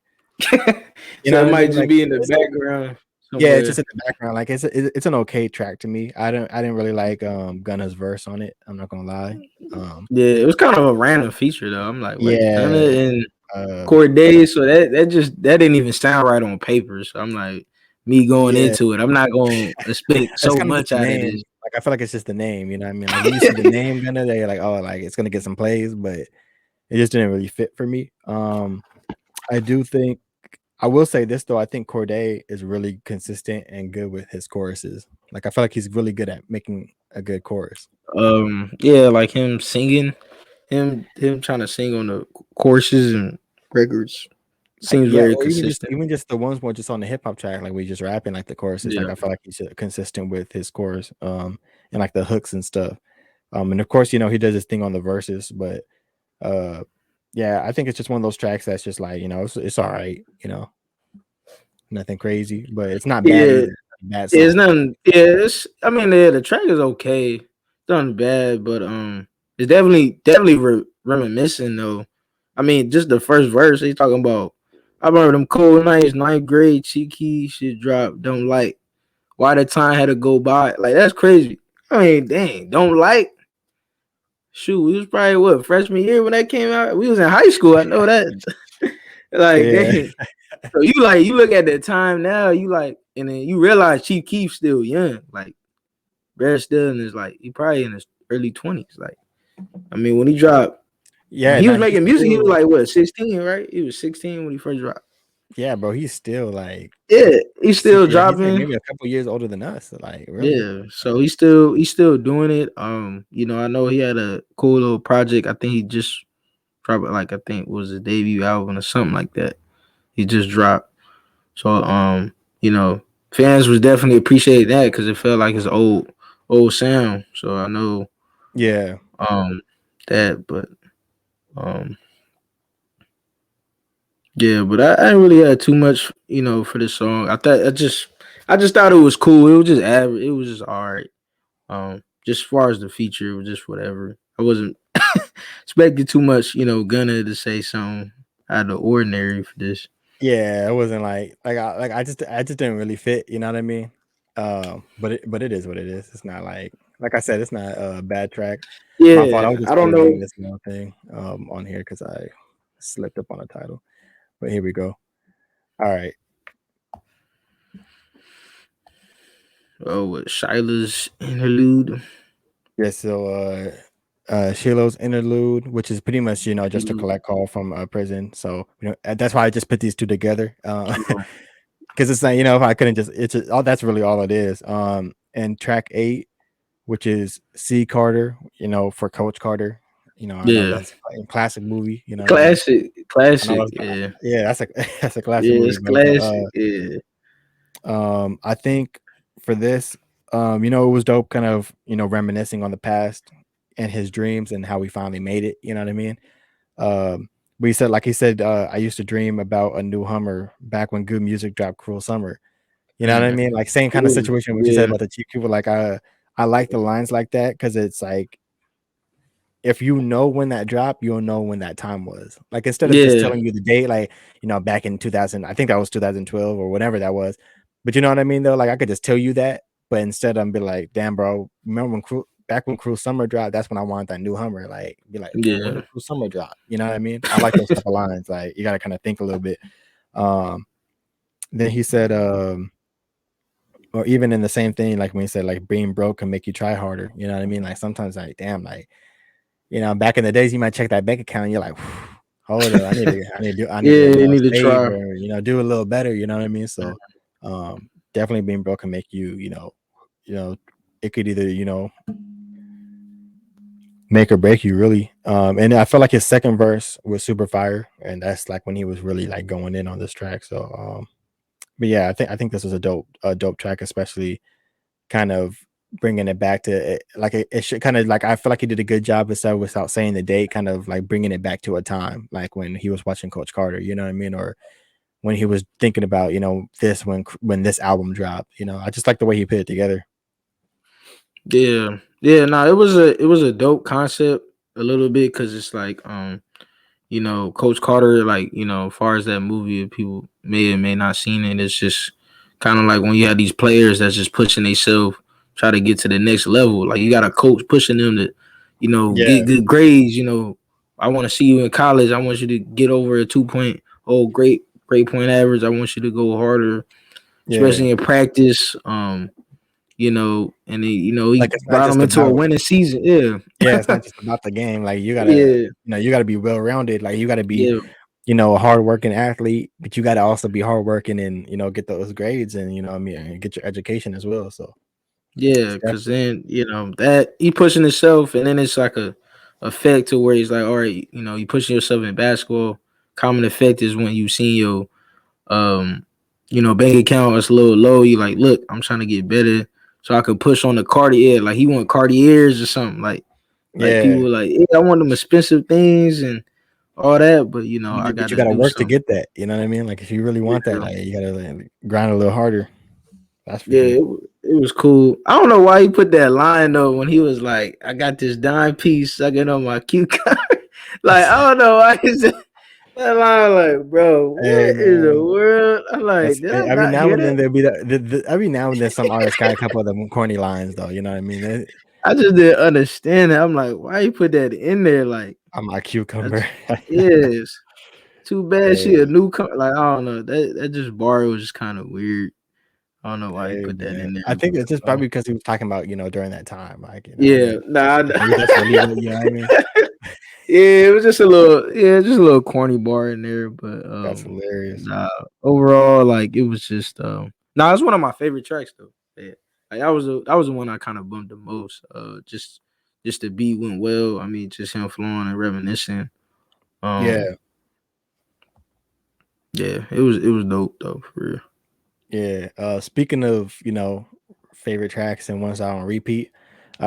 you know So it what I might mean? just Like be in the it's background yeah, it's just somewhere. in the background. Like it's an okay track to me. I didn't really like Gunna's verse on it. I'm not gonna lie. Um, Yeah, it was kind of a random feature though. I'm like, wait, Gunna yeah, and um, Cordae, so that didn't even sound right on paper. So I'm like, me going yeah. into it, I'm not gonna expect It's so kind of just much the out of this. name. Like I feel like it's just the name. You know what I mean? Like when you see the name Gunna, they're like, oh, like it's gonna get some plays, but it just didn't really fit for me. I do think I will say this though. I think Corday is really consistent and good with his choruses. Like I feel like he's really good at making a good chorus. Yeah, like him singing, him trying to sing on the courses and records seems Yeah, very or consistent. even just the ones where just on the hip hop track, like we just rapping like the choruses. Like Yeah. I feel like he's consistent with his chorus, and like the hooks and stuff. And of course, you know, he does his thing on the verses, but uh, yeah, I think it's just one of those tracks that's just like, you know, it's all right, you know, nothing crazy, but it's not bad Yeah, either. Bad it's song. nothing. Yeah, I mean, yeah, the track is okay. It's not bad, but it's definitely reminiscent though. I mean, just the first verse, he's talking about. I remember them cold nights, ninth grade, cheeky shit drop. Don't like why the time had to go by. Like that's crazy. I mean, dang, don't like. Shoot, we was probably what freshman year when that came out. We was in high school. I know that. Like, Yeah, dang. So you look at the time now, you like, and then you realize Chief Keef's still young. Like, Brad still in his like he probably in his early 20s. Like, I mean, when he dropped, when yeah. he was Now he's making music, he was still, like what 16, right? He was 16 when he first dropped. yeah, bro. He's still like, Yeah, he's still yeah, he's like dropping. maybe a couple years older than us. So, like, really? Yeah, so he's still doing it. I know he had a cool little project. I think he just probably like I think it was his debut album or something like that. He just dropped. So fans was definitely appreciate that because it felt like his old sound. So I know Yeah, um that, but um yeah, but I didn't really had too much, for this song. I just thought it was cool. It was just average. It was just all right. Just as far as the feature, it was just whatever. I wasn't expecting too much, Gunna to say something out of the ordinary for this. yeah. It wasn't I just didn't really fit. You know what I mean? But it is what it is. It's not like I said, it's not a bad track. My fault. I was Yeah, just I don't editing know. this little thing on here because I slipped up on the title. But here we go. All right. Oh, what Sheila's interlude. Yeah. So Shiloh's interlude, which is pretty much, you know, just a collect call from prison. So, you know, that's why I just put these two together. Because it's like, you know, if I couldn't just, it's just, oh, that's really all it is. And track 8, which is C Carter, you know, for Coach Carter. You know, I know Yeah, that's a classic movie. You know what I mean? I know classic. that's, Yeah, yeah, that's a that's a classic yeah, movie, it's bro. But classic. Yeah, I think for this, you know, it was dope, kind of, you know, reminiscing on the past and his dreams and how we finally made it. You know what I mean? But he said, like he said, I used to dream about a new Hummer back when good music dropped Cruel Summer. You know what I mm, mean? Like same kind of yeah, situation what you said yeah, about the Chief Cooper. Like I like the lines like that because it's like if you know when that dropped, you'll know when that time was. Like instead of just yeah, telling you the date, like you know, back in 2000, I think that was 2012 or whatever that was. But you know what I mean, though. Like I could just tell you that, but instead I'm be like, damn, bro, remember when back when Cruel Summer dropped? That's when I wanted that new Hummer. Like be like, damn, when yeah, did Cruel Summer drop? You know what I mean? I like those type of lines. Like you got to kind of think a little bit. Um, then he said, or even in the same thing, like when he said, like being broke can make you try harder. You know what I mean? Like sometimes, like damn, like you know, back in the days, you might check that bank account, and you're like, hold up, I need to, yeah. you You know, need to save try. or you know, do a little better. You know what I mean? So, definitely being broke can make you, you know, it could either, you know, make or break you really. And I felt like his second verse was super fire, and that's like when he was really like going in on this track. So, but yeah, I think this was a dope track, especially kind of. bringing it back to it, like it should kind of like I feel like he did a good job without saying the date, kind of like bringing it back to a time like when he was watching Coach Carter, you know what I mean, or when he was thinking about this when this album dropped. I just like the way he put it together. Yeah, yeah. No, it was a dope concept a little bit because it's like Coach Carter, like, as far as that movie, if people may or may not seen it, it's just kind of like when you have these players that's just pushing themselves, try to get to the next level. Like you got a coach pushing them to, get Yeah, good grades. I want to see you in college. I want you to get over a 2 point, great point average. I want you to go harder, yeah. especially in practice. And he Like it's not brought just him into a about winning season. Yeah, yeah, it's not just about the game. Like yeah, you gotta be well rounded. Like you gotta be yeah. a hardworking athlete, but you got to also be hardworking and get those grades and what I mean, and get your education as well. So Yeah, it's because definitely then that he pushing himself, and then it's like a effect to where he's like, all right, you pushing yourself in basketball. Common effect is when you see your um, bank account is a little low. You like, look, I'm trying to get better, so I could push on the Cartier. Like he want Cartiers or something. Like yeah, people like, yeah, I want them expensive things and all that, but I but got you to got to do work to something. get that. You know what I mean? Like if you really want that, Yeah. like you got to grind a little harder. That's for Yeah, sure. it was cool. I don't know why he put that line though when he was like, "I got this dime piece sucking on my cue card." Like I don't know why he said that line. Like, bro, Hey what in the man, world? I'm like, did I every not now hear and then that? there'll be every now and then some artists got a couple of them corny lines though. You know what I mean? I just didn't understand it. I'm like, why you put that in there? Like, I'm a cucumber. that's yes. Too bad she a Hey, newcomer. Like, I don't know. That just bar was just kind of weird. I don't know why he hey put that man, in I there. think But it's just probably because he was talking about during that time, like yeah, nah. maybe that's really what you know what I mean. Yeah, it was just a little, just a little corny bar in there, but That's hilarious. nah. Overall, like it was just nah, it's one of my favorite tracks though. Yeah, like that was the one I kind of bumped the most. Just the beat went well. I mean, just him flowing and reminiscing. Um, Yeah, yeah, it was dope though for real. yeah. Speaking of favorite tracks and ones I on repeat,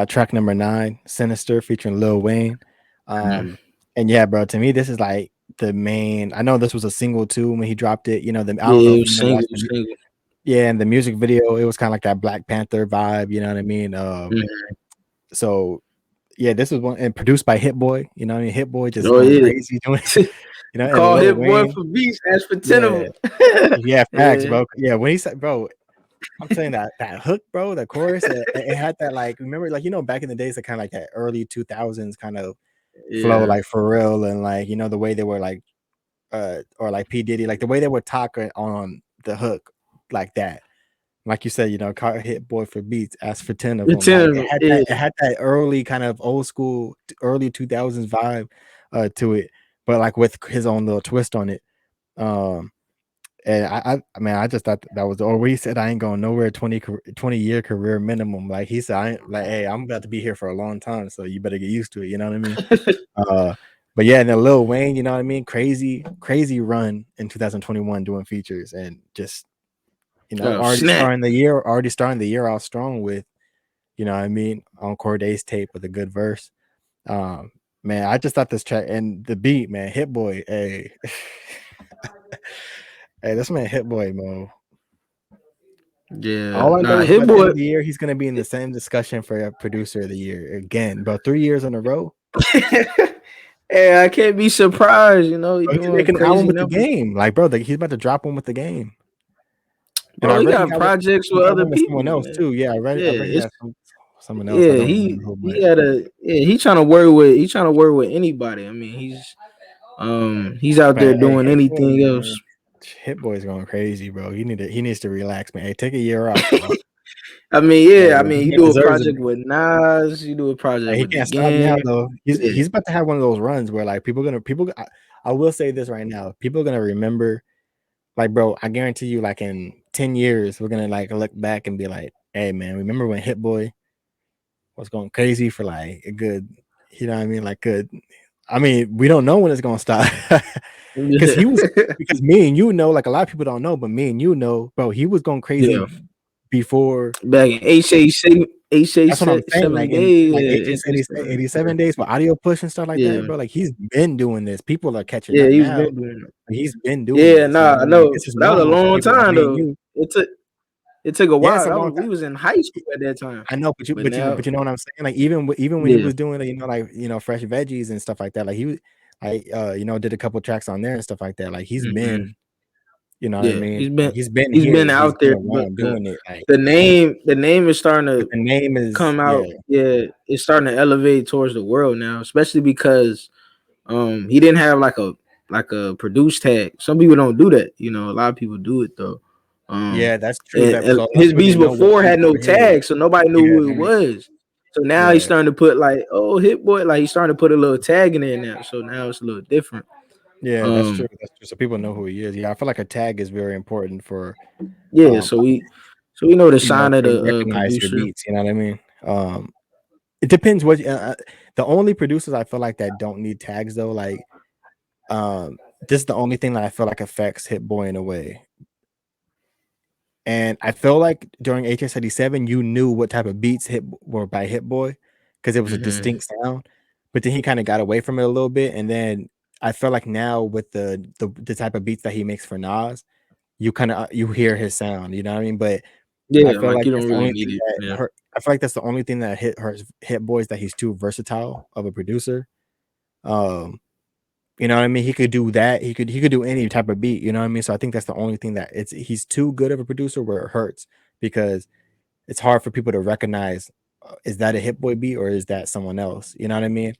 track number 9, "Sinister" featuring Lil Wayne. Mhm. Um, and yeah, bro, to me this is like the main. I know this was a single too when he dropped it. I don't know Yeah, it if was watched single, single. yeah, and the music video, it was kind of like that Black Panther vibe. You know what I mean? Mhm. So yeah, this was one and produced by Hit Boy. You know what I mean? Hit Boy just Oh going yeah, crazy doing, and call Lil Hit Boy Wayne. for beats. Ask for 10 Yeah, of them. yeah, facts, Yeah, bro. Yeah, when he said, bro, I'm saying that hook, bro, the chorus, it had that like remember like back in the days, that kind of like that early 2000s kind of flow, yeah. like Pharrell and like the way they were like or like P Diddy, like the way they were talking on the hook like that. Like you said, call Hit Boy for beats, ask for 10 of The them. 10 Like of them. Yeah. it had that early kind of old school, early 2000s vibe to it, but like with his own little twist on it. Um, and I mean, I just thought that was, or he said, I ain't going nowhere, 20-year career minimum. Like he said, I ain't like, hey, I'm about to be here for a long time, so you better get used to it. You know what I mean? Uh, but yeah, and then Lil Wayne, you know what I mean? Crazy run in 2021 doing features and just Oh, snap. already starting the year off strong with, what I mean, on Cordae's tape with a good verse. Um, man, I just thought this track and the beat, man, Hit Boy, hey, hey, this man Hit Boy, Mo. Yeah. All I know Nah, is Hit by the end Boy. of the year, he's gonna be in the same discussion for a producer of the year again, bro. 3 years in a row. Hey, I can't be surprised. He Bro, he's doing making an album crazy with the numbers. game. Like, bro, he's about to drop one with the game. And I Bro, he read he got got projects he with got other one with someone people, else man. too. Yeah, Yeah, I read he it's has someone else. I yeah, don't remember who, he but had a yeah, he trying to work with anybody. I mean, he's out there man, hey, doing Hit Boy, anything else. man. Hit Boy's going crazy, bro. He needs to relax, man. Hey, take a year off, dog. I mean, Hey, yeah, I mean, you he do a deserves it. project with Nas, you do a project He with the can't stop now game. though. Yeah, He's about to have one of those runs where like I will say this right now. People are gonna remember, like, bro, I guarantee you, like in 10 years, we're gonna like look back and be like, hey man, remember when Hit Boy was going crazy for like a good, you know what I mean? Like good. I mean, we don't know when it's gonna stop. Because yeah, he was because me and like a lot of people don't know, but me and bro, he was going yeah. crazy before Back in HAC, That's what I'm saying. Like in 87 days. like Yeah, HX 87 days with audio push and stuff like yeah, that, bro. Like he's been doing this. People are catching yeah. up He's now. been doing it. He's been doing Yeah, this. You know nah, what I I mean? Like know. this is That was a normal for long people like time me and though. you. It took a Yeah, it's while. a long We time. was in high school at that time. I know, but But now, you know what I'm saying? Like even when he yeah, was doing like, like fresh veggies and stuff like that, like he was did a couple tracks on there and stuff like that. Like he's hmm, been, you know what I yeah, mean? he's Like been he's been here, he's out been there, but around doing it. Like the name is starting but to the name is come out. Yeah, it's starting to elevate towards the world now, especially because he didn't have like a produce tag. Some people don't do that. A lot of people do it though. Um, yeah, that's true. and, That so and a lot of his people beats didn't know what before beat had no were his. tag, so nobody knew Yeah, who it was. So now he's yeah. starting to put like, oh, Hit Boy, like he's starting to put a little tag in there now. So now it's a little different. Yeah, that's true. Um, That's true. So people know who he is. Yeah, I feel like a tag is very important for yeah, um so we know the sign of to the recognize your producer. beats, you know what I mean? It depends what the only producers I feel like that don't need tags though, like this is the only thing that I feel like affects Hit Boy in a way. And I feel like during HS87, you knew what type of beats hit were by Hit Boy because it was a Hmm. distinct sound. But then he kind of got away from it a little bit. And then I feel like now with the type of beats that he makes for Nas, you kind of you hear his sound, you know what I mean? But I Yeah, feel like like you that's don't the really only need thing it. that Yeah. hurt. I feel like that's the only thing that hit Boy is that he's too versatile of a producer. Um, you know what I mean? He could do that. He could do any type of beat. You know what I mean? So I think that's the only thing that he's too good of a producer where it hurts because it's hard for people to recognize is that a Hit Boy beat or is that someone else? You know what I mean?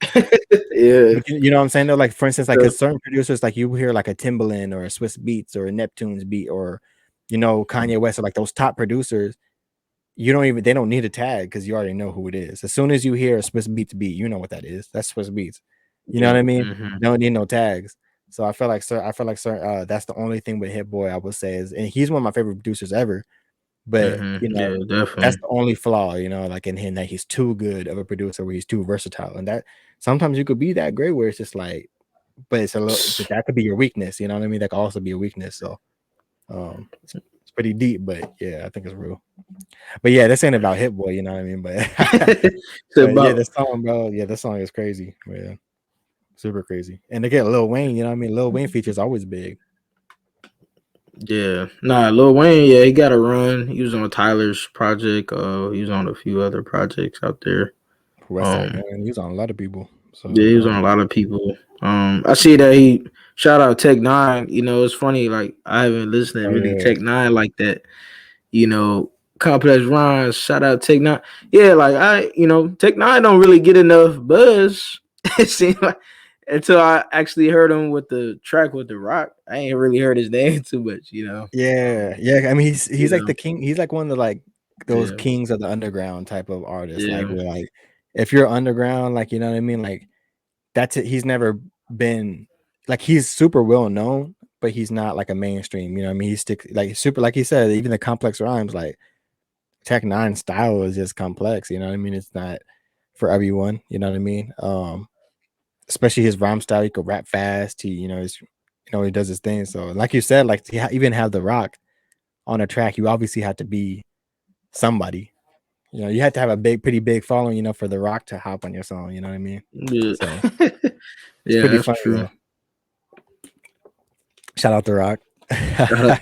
Yeah. But you know what I'm saying though? Like for instance, like So, because certain producers, like you hear like a Timbaland or a Swiss Beats or a Neptune's beat or Kanye West or like those top producers, they don't need a tag because you already know who it is. As soon as you hear a Swiss Beats beat, you know what that is. That's Swiss Beats. You know yeah. what I mean? Hmm. Don't need no tags. So I feel like that's the only thing with Hit Boy I would say is, and he's one of my favorite producers ever. But Hmm. Yeah, that's definitely. the only flaw, like in him that he's too good of a producer where he's too versatile. And that sometimes you could be that great where it's just like, but but that could be your weakness, you know what I mean? That could also be a weakness. So it's pretty deep, but yeah, I think it's real. But yeah, this ain't about Hit Boy, you know what I mean? But So but yeah, about this song, bro, yeah, this song is crazy. Yeah, super crazy. And to get Lil Wayne, you know what I mean? Lil Wayne features always big. Yeah, nah, Lil Wayne, yeah, he got a run. He was on Tyler's project. He was on a few other projects out there. West Side Um, Gun, he was on a lot of people. So yeah, he was on a lot of people. I see that he shout out Tech Nine. It's funny. Like I haven't listened to oh really yeah. Tech Nine like that. You know, Complex Rhymes. Shout out Tech Nine. Yeah, like Tech Nine don't really get enough buzz. It seems like until I actually heard him with the track with the Rock. I ain't really heard his name too much. Yeah, yeah. I mean, he's You like know. the king. He's like one of the like those Yeah. kings of the underground type of artists. Like Yeah. where like if you're underground, like you know what I mean. Like that's it. He's never been like he's super well known, but he's not like a mainstream. You know what I mean? He sticks like super like he said. Even the complex rhymes, like Tech Nine style is just complex. You know what I mean? It's not for everyone. You know what I mean? Especially his rhyme style. He could rap fast. He does his thing. So like you said, like to even have the rock on a track, you obviously have to be somebody. You had to have a pretty big following, for The Rock to hop on your song. You know what I mean? Yeah. So it's Yeah, pretty that's funny true. though. Shout out The Rock.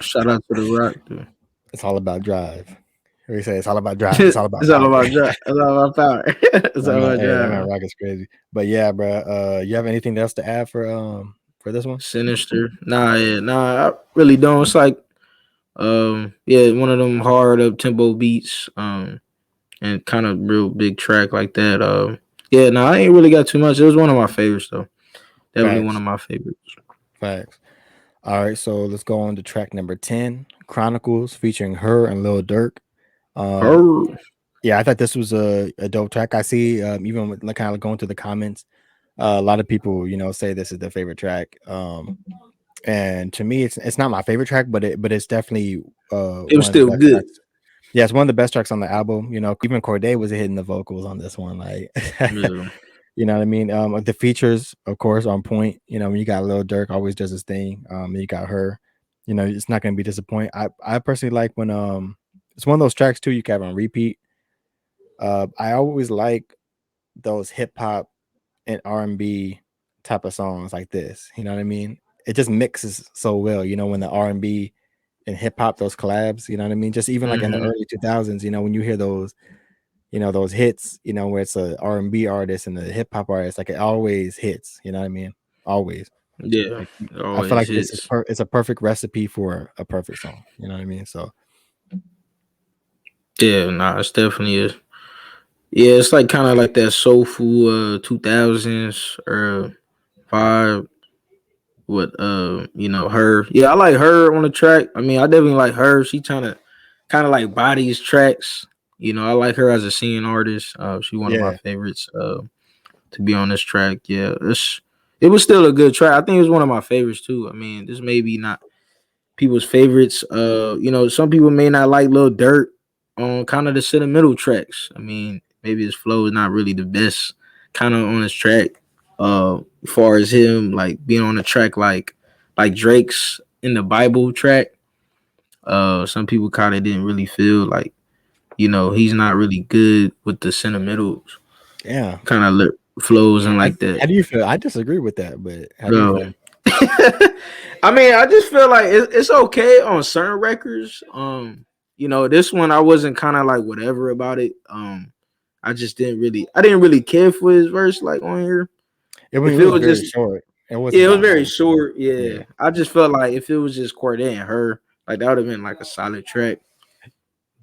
Shout out to the Rock, dude. It's all about drive. We say it's all about drive. It's all about It's all power. about drive. It's all about power. It's all about That man drive. Rock is crazy. But yeah, bro. You have anything else to add for this one? Sinister. Nah, yeah, nah, I really don't. It's like yeah, one of them hard up tempo beats, and kind of real big track like that. Yeah, no, I ain't really got too much. It was one of my favorites though. Definitely one Facts. of my favorites. Facts. All right, so let's go on to track number 10, Chronicles, featuring her and Lil Durk. Um, Her. yeah, I thought this was a dope track. I see even with like, kind of going through the comments, a lot of people, say this is their favorite track. And to me, it's not my favorite track, but it's definitely It was one of the still best good. tracks. Yeah, it's one of the best tracks on the album. Even Cordae was hitting the vocals on this one. Like, Yeah. you know what I mean? The features, of course, on point. When you got Lil Durk, always does his thing. And you got her. It's not gonna be disappointing. I personally like when it's one of those tracks too you can have on repeat. I always like those hip hop and R&B type of songs like this. You know what I mean? It just mixes so well. You know, when the R&B and hip hop, those collabs. You know what I mean? Just even like in the Mm-hmm. early 2000s. You know, when you hear those, you know, those hits. You know, where it's a R&B artist and the hip hop artist, like it always hits. You know what I mean? Always. Yeah, Like it I feel always like this is hits. it's a perfect recipe for a perfect song. You know what I mean? So Yeah, nah, it's definitely is. Yeah, it's like kind of like that soulful 2000s vibe with her. Yeah, I like her on the track. I mean, I definitely like her. She trying to kind of like bodies tracks. You know, I like her as a singing artist. She one of my yeah, favorites to be on this track. Yeah, it was still a good track. I think it was one of my favorites too. I mean, this may be not people's favorites. Some people may not like Lil Durk on kind of the sentimental tracks. I mean, maybe his flow is not really the best kind of on his track. As far as him like being on a track like Drake's in the Bible track, some people kind of didn't really feel like he's not really good with the sentimental yeah. kind of flows and like that. How do you feel? I disagree with that, but how do you No. feel? I mean, I just feel like it's okay on certain records. This one I wasn't kind of like whatever about it. I didn't really care for his verse like on here. I mean, If it it was was very just short. It wasn't yeah, it was that very long. short. Yeah, Yeah, I just felt like if it was just Cordae and her, like that would have been like a solid track.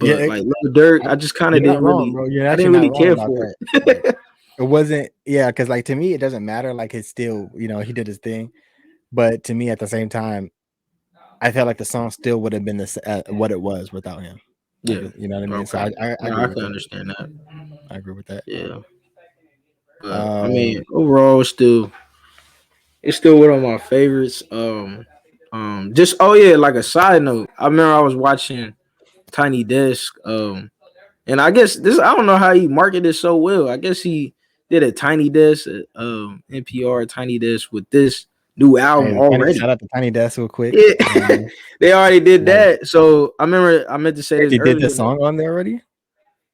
yeah. But like Lil Durk, I just kind of You're not wrong, bro. You're I actually didn't not really wrong care about for that. Like, it. it wasn't. Yeah, because like to me, it doesn't matter. Like it's still, you know, he did his thing. But to me, at the same time, I felt like the song still would have been what it was without him. Like Yeah. you know what I mean. So Okay. I No, agree I with can that. understand that. I agree with that. Yeah. But I mean, Um, overall, it's still one of my favorites. Just oh yeah, like a side note, I remember I was watching Tiny Desk. And I guess this I don't know how he marketed it so well. I guess he did a Tiny Desk, NPR Tiny Desk with this new hey, album the tiny already. shout out to Tiny Desk real quick. Yeah, You know what I mean? they already did Like, that. So I remember I meant to say wait, this they did earlier. this song on there already?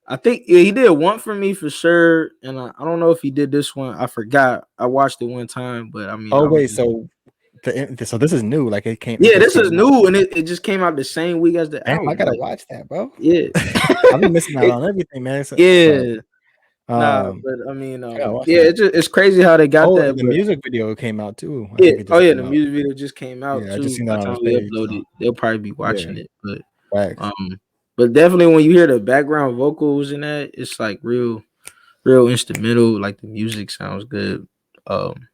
I think yeah, he did one for me for sure, and I don't know if he did this one. I forgot. I watched it one time, but I mean, Oh I was wait, just so this is new. Like it yeah, just this is came out. new, and it just came out the same week as the Damn, I album. gotta Like watch that, bro. yeah, I've been missing out It- on everything, man. So yeah, nah, um, but I mean, I gotta watch yeah, that. it's crazy how they got Oh, that, and the but music video came out too. I yeah, think it oh just yeah, came the out. music video just came out Yeah, I just too. seen By that the on time his we page. upload So it, they'll probably be yeah, watching it, facts. um, but definitely when you hear the background vocals in that, it's like real instrumental. Like the music sounds good. Um,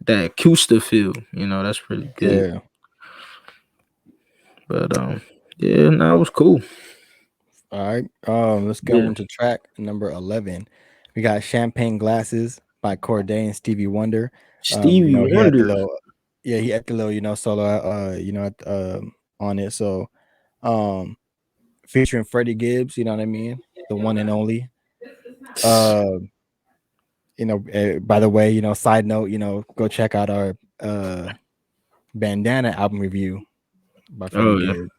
that acoustic feel, that's really good. Yeah. But yeah, no, it was cool. All right. Let's go Yeah, into track number 11. We got Champagne Glasses by Cordae and Stevie Wonder. Stevie He had the Wonder. little, yeah, he had the little, solo, on it. So, um, featuring Freddie Gibbs, you know what I mean, the one and only. Uh, by the way, side note, go check out our Bandana album review by Freddie Oh yeah, Gibbs.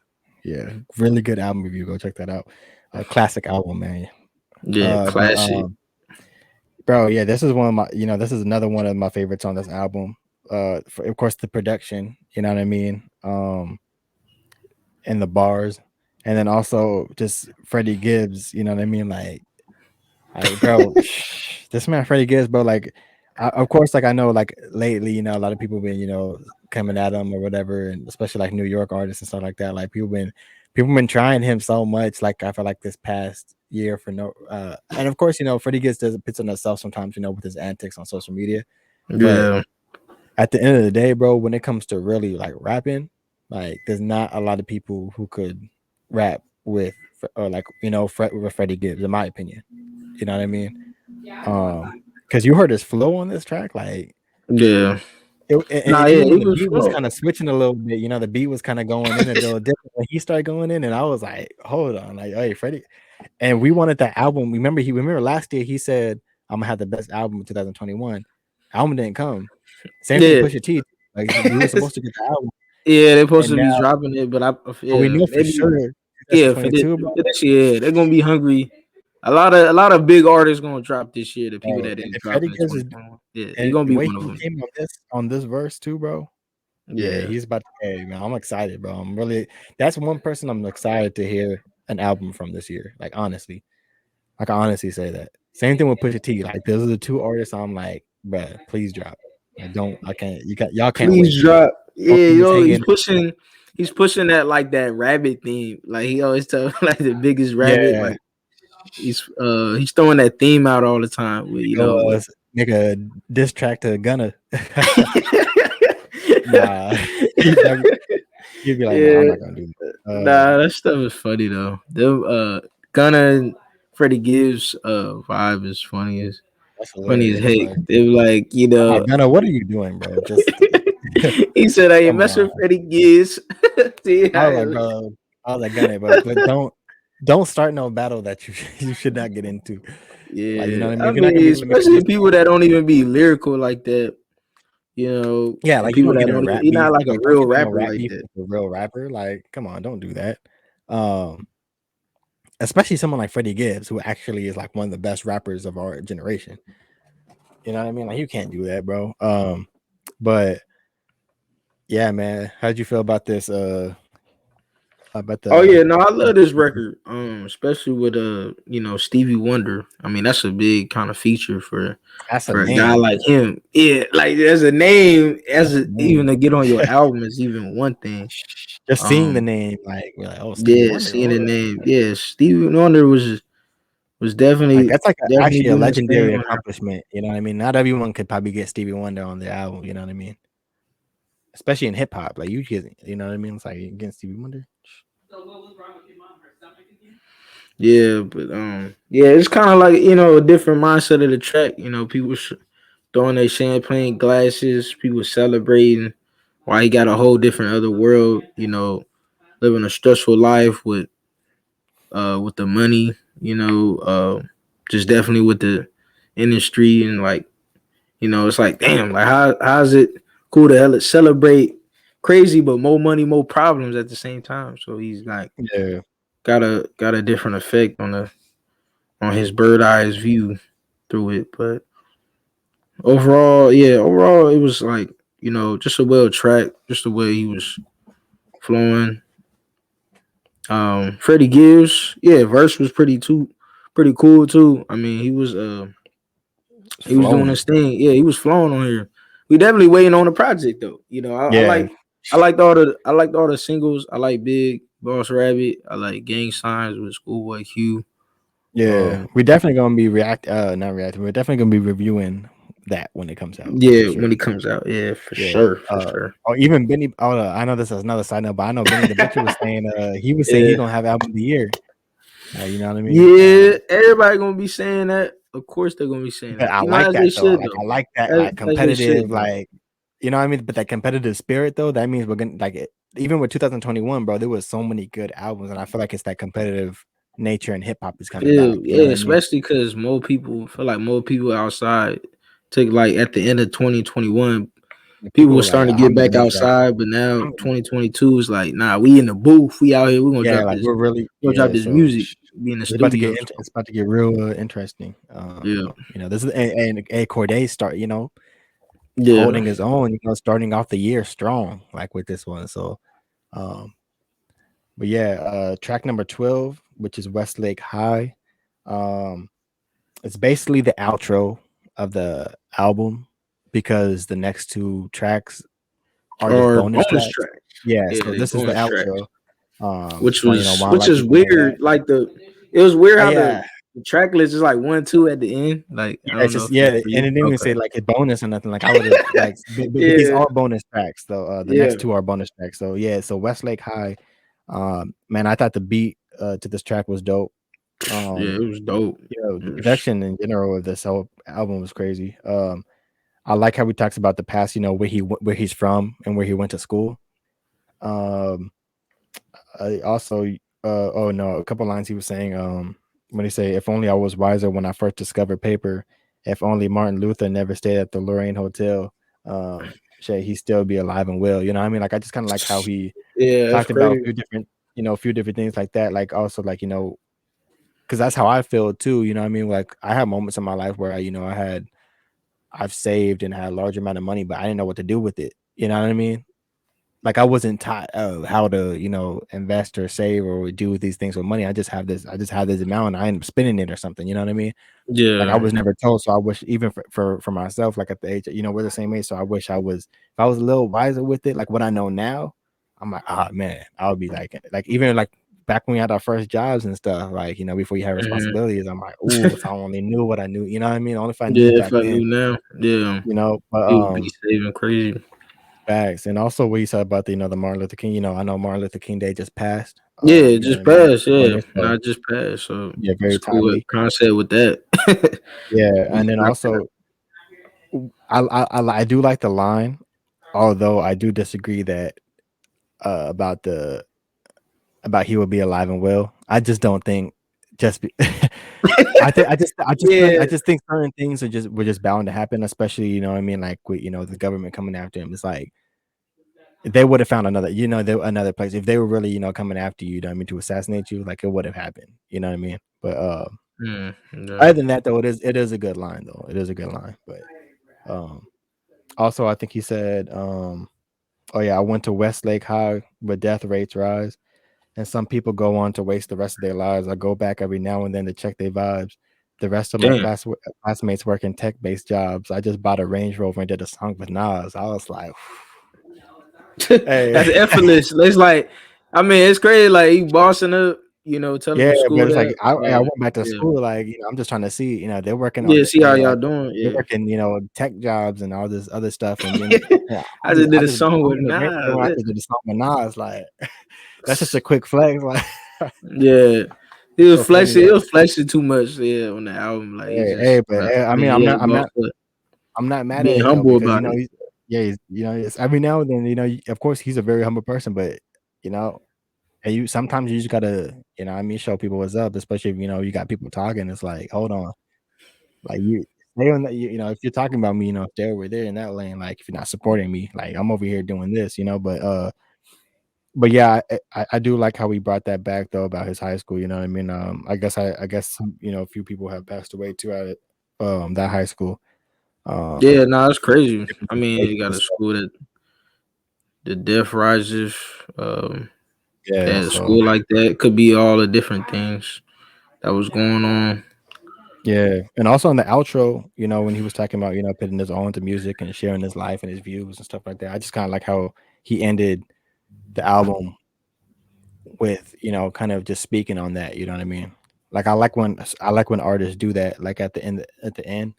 Yeah, really good album review. Go check that out. A classic album, man. yeah, But classic. bro, yeah, this is one of my, this is another one of my favorites on this album. Of course, the production, you know what I mean, and the bars, and then also just Freddie Gibbs, you know what I mean, like bro, this man Freddie Gibbs, bro, like, of course, like I know, like lately, a lot of people been, coming at him or whatever, and especially like New York artists and stuff like that. Like people been trying him so much. Like I feel like this past year for no, and of course, Freddie Gibbs does pits on himself sometimes, with his antics on social media. But Yeah, at the end of the day, bro, when it comes to really like rapping, like there's not a lot of people who could rap with or like with Freddie Gibbs, in my opinion. You know what I mean? Because you heard his flow on this track, like yeah. and Nah, yeah, even he when the was beat was slow. kind of switching a little bit, the beat was kind of going in a little different when he started going in, and I was like, hold on, like, hey, Freddie. And we wanted that album. Remember last year he said, I'm gonna have the best album in 2021. Album didn't come. Same thing, Yeah, Pusha T. Like we were supposed to get the album, yeah. They're supposed and to be now, dropping it, but but we yeah, know for maybe sure yeah for this 2022, bro. for this year they're gonna be hungry. a lot of big artists gonna drop this year. The people Hey, that and didn't if drop Freddie in Gibbs is 2021. Yeah, he and gonna the be way one of he them. came on this verse too, bro. Yeah, Yeah. he's about to. Hey, man, I'm excited, bro. I'm really. That's one person I'm excited to hear an album from this year. Like honestly, I can honestly say that. Same thing with Pusha T. Like those are the two artists I'm like, bruh, please drop. I don't. I can't. Y'all can't wait Please for that. drop. Don't Yeah, leave us he's hanging. pushing. He's pushing that rabbit theme. Like he always tell like the biggest rabbit. Yeah, Like he's throwing that theme out all the time. With go with make a diss track to Gunna. Nah, he'd be like, nah, I'm yeah. not gonna do that. Nah, that stuff is funny though. The Gunna and Freddie Gibbs vibe is That's funny as hilarious, heck. bro. They're like, I'm like, Gunna, what are you doing, bro? Just he said I ain't come messing on. with Freddie Gibbs. See I how was like, bro, I was like, Gunna, bro, but don't start no battle that you you should not get into. Like, you know yeah, what I mean? I If you're not gonna mean, be able to make a especially diss people track, that don't even be lyrical like that, yeah, and like you people don't that get in a don't, rap he's beef. not like a Like, don't real get in no rapper rap like beef that. with a real rapper. Like, come on, don't do that. Um, Especially someone like Freddie Gibbs, who actually is like one of the best rappers of our generation. You know what I mean? Like, you can't do that, bro. But yeah, man, how'd you feel about this? About Oh the yeah, no, I love this record. Especially with Stevie Wonder. I mean, that's a big kind of feature for that's a for a guy name. like him. Yeah, like as a name, That's a even name. to get on your album is even one thing. Just seeing the Um, name, like we're like, oh, Stevie yeah, Wonder. seeing Oh, the name, yeah, Stevie Wonder was like definitely that's like definitely actually a doing his thing legendary on her. accomplishment. You know what I mean? Not everyone could probably get Stevie Wonder on their album. You know what I mean? Especially in hip hop, like you know what I mean? It's like getting Stevie Wonder. Yeah, but yeah, it's kind of like a different mindset of the track. People throwing their champagne glasses, people celebrating. Why he got a whole different other world. Living a stressful life with the money. Just definitely with the industry and like it's like damn, like how's it cool to hell celebrate crazy, but more money, more problems at the same time. So he's like Yeah, got a different effect on his bird eyes view through it. But overall it was like, just a well track, just the way he was flowing. Freddie Gibbs, yeah, verse was pretty cool too. I mean, it's he was doing flowing. his thing. Yeah, he was flowing on here. We definitely waiting on the project though. Yeah, I liked all the singles. I like Big Boss Rabbit. I like Gang Signs with Schoolboy Q. yeah. Um, We're definitely gonna be not reacting. We're definitely gonna be reviewing that when it comes out for yeah, sure. when it comes out, yeah, for Yeah. sure, for sure. Or even Benny. Oh, I know this is another side note, but I know Benny the Butcher was saying. He was saying Yeah, he's gonna have album of the year. You know what I mean? yeah. Everybody gonna be saying that. Of course, they're gonna be saying But that. I like As they that though. should Like though. I like that As they competitive, should though. like you know what I mean. But that competitive spirit though, that means we're gonna even with 2021, bro. There was so many good albums, and I feel like it's that competitive nature and hip hop is coming back. You know Yeah, what I mean? especially because more people outside took like at the end of 2021, Like, people people were were like, starting to I'm get gonna back make that. outside, but now I'm, 2022 is like, nah, we in the booth, we out here, yeah, like we're really we're gonna drop yeah. this So music, be in the it's about to studio. So it's about to get real interesting. yeah, This is and Cordae start. yeah. Holding his own. Starting off the year strong, like with this one. So, um, but yeah, track number 12, which is Westlake High. Um, it's basically the outro of the album because the next two tracks are just Or bonus bonus tracks. tracks. Yeah, Yeah, so they this is the bonus tracks. outro. Just want why a Which lot of is people know that. weird. Like it was weird how Yeah, the track list is like 1, 2 at the end. Like I yeah, it's don't know just if it's yeah, for and you. it didn't even Okay. say like a bonus or nothing. Like I would have like, but these Yeah, are bonus tracks. So the yeah, next two are bonus tracks. So yeah, so Westlake High. Man, I thought the beat to this track was dope. yeah. Um, It was dope. the It was- production in general of this whole album was crazy. I like how he talks about the past. Where he's from and where he went to school. Um, I also, oh no, a couple lines he was saying. When he say, "If only I was wiser when I first discovered paper. If only Martin Luther never stayed at the Lorraine Hotel. Shit, he'd still be alive and well." You know what I mean? Like I just kind of like how he Yeah, that's talked about a crazy. few different, a few different things like that. Like also like because because that's how I feel too. You know what I mean? Like I have moments in my life where I've saved and had a large amount of money, but I didn't know what to do with it. You know what I mean? Like I wasn't taught how to, invest or save or do these things with money. I just have this amount and I end up spending it or something. You know what I mean? Like I Yeah. was never told. So I wish even for myself, like at the age, we're the same age. So I wish if I was a little wiser with it, like what I know now, I'm like, ah man, I would be like even like back when we had our first jobs and stuff, like, before you have Mhm. responsibilities, I'm like, oh, if I only knew what I knew, you know what I mean? Only if I Yeah, knew if back I then, knew now, yeah, but he would be saving crazy. facts. And also what you said about the Martin Luther King, I know Martin Luther King Day just passed. Yeah, it You know what just I mean? passed. On Yeah, this, so not just passed. So yeah, it's very cool timely. concept with that. Yeah, We and then got that. also I do like the line, although I do disagree that about the about he will be alive and well. I just don't think just be, I Yeah, just think certain things were just bound to happen, especially what I mean, like with the government coming after him. It's like they would have found another, another place if they were really coming after you. You know what I mean, to assassinate you, like it would have happened. You know what I mean? But yeah, other than that, though, it is a good line though. It is a good line, but um, also I think he said oh yeah, I went to Westlake High where death rates rise, and some people go on to waste the rest of their lives. I go back every now and then to check their vibes. The rest of my damn. classmates work in tech-based jobs. I just bought a Range Rover and did a song with Nas. I was like, hey, That's effortless. It's like, I mean, it's crazy. Like he bossing up, telling yeah, the but school it's like that. I went back to Yeah, school, like I'm just trying to see, they're working on yeah. the, See how y'all doing? they're Yeah. working, tech jobs and all this other stuff, and then yeah, I just I did a just song I'm with in the Range Nas. Rover. I just did a song with Nas, like that's just a quick flex, like. Yeah, he It's was so funny flexing. He though. was flexing too much. Yeah, on the album, like he Hey, just, but I I mean, mean, I'm yeah, not, he bossed up, I'm not mad at being it though humble because about it. he's, yeah, it's every now and then of course he's a very humble person, but you know, and you sometimes you just gotta I mean show people what's up, especially if you got people talking. It's like hold on, like you stay on that. If you're talking about me, if they're over there in that lane, like if you're not supporting me, like I'm over here doing this, but yeah, I do like how we brought that back though about his high school. You know what I mean? I guess a few people have passed away too at it, that high school. Um, Yeah, no, it's crazy. different I mean, you situations got and a stuff. school that the death rises. Yeah, At a so school like that could be all the different things that was going on. yeah, and also in the outro, when he was talking about putting his all into music and sharing his life and his views and stuff like that. I just kind of like how he ended the album with kind of just speaking on that. You know what I mean? Like I like when artists do that, like at the end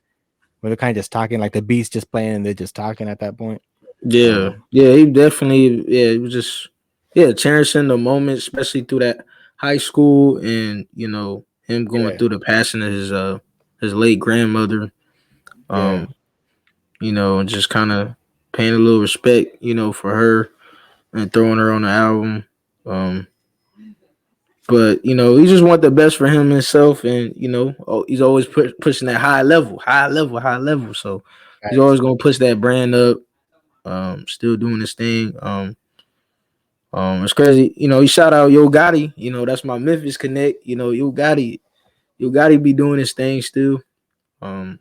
when they're kind of just talking, like the beats just playing and they're just talking at that point. Yeah, Um, yeah, he definitely, yeah, he was just, yeah, cherishing the moment, especially through that high school, and him going yeah, through the passing of his late grandmother. yeah, Um, and just kind of paying a little respect, for her and throwing her on the album. Um, but he just want the best for him himself, and he's always pushing that high level, high level, high level. So he's facts. always gonna push that brand up. Still doing his thing. It's crazy. He shout out Yo Gotti. That's my Memphis connect. Yo Gotti be doing his thing still. Um,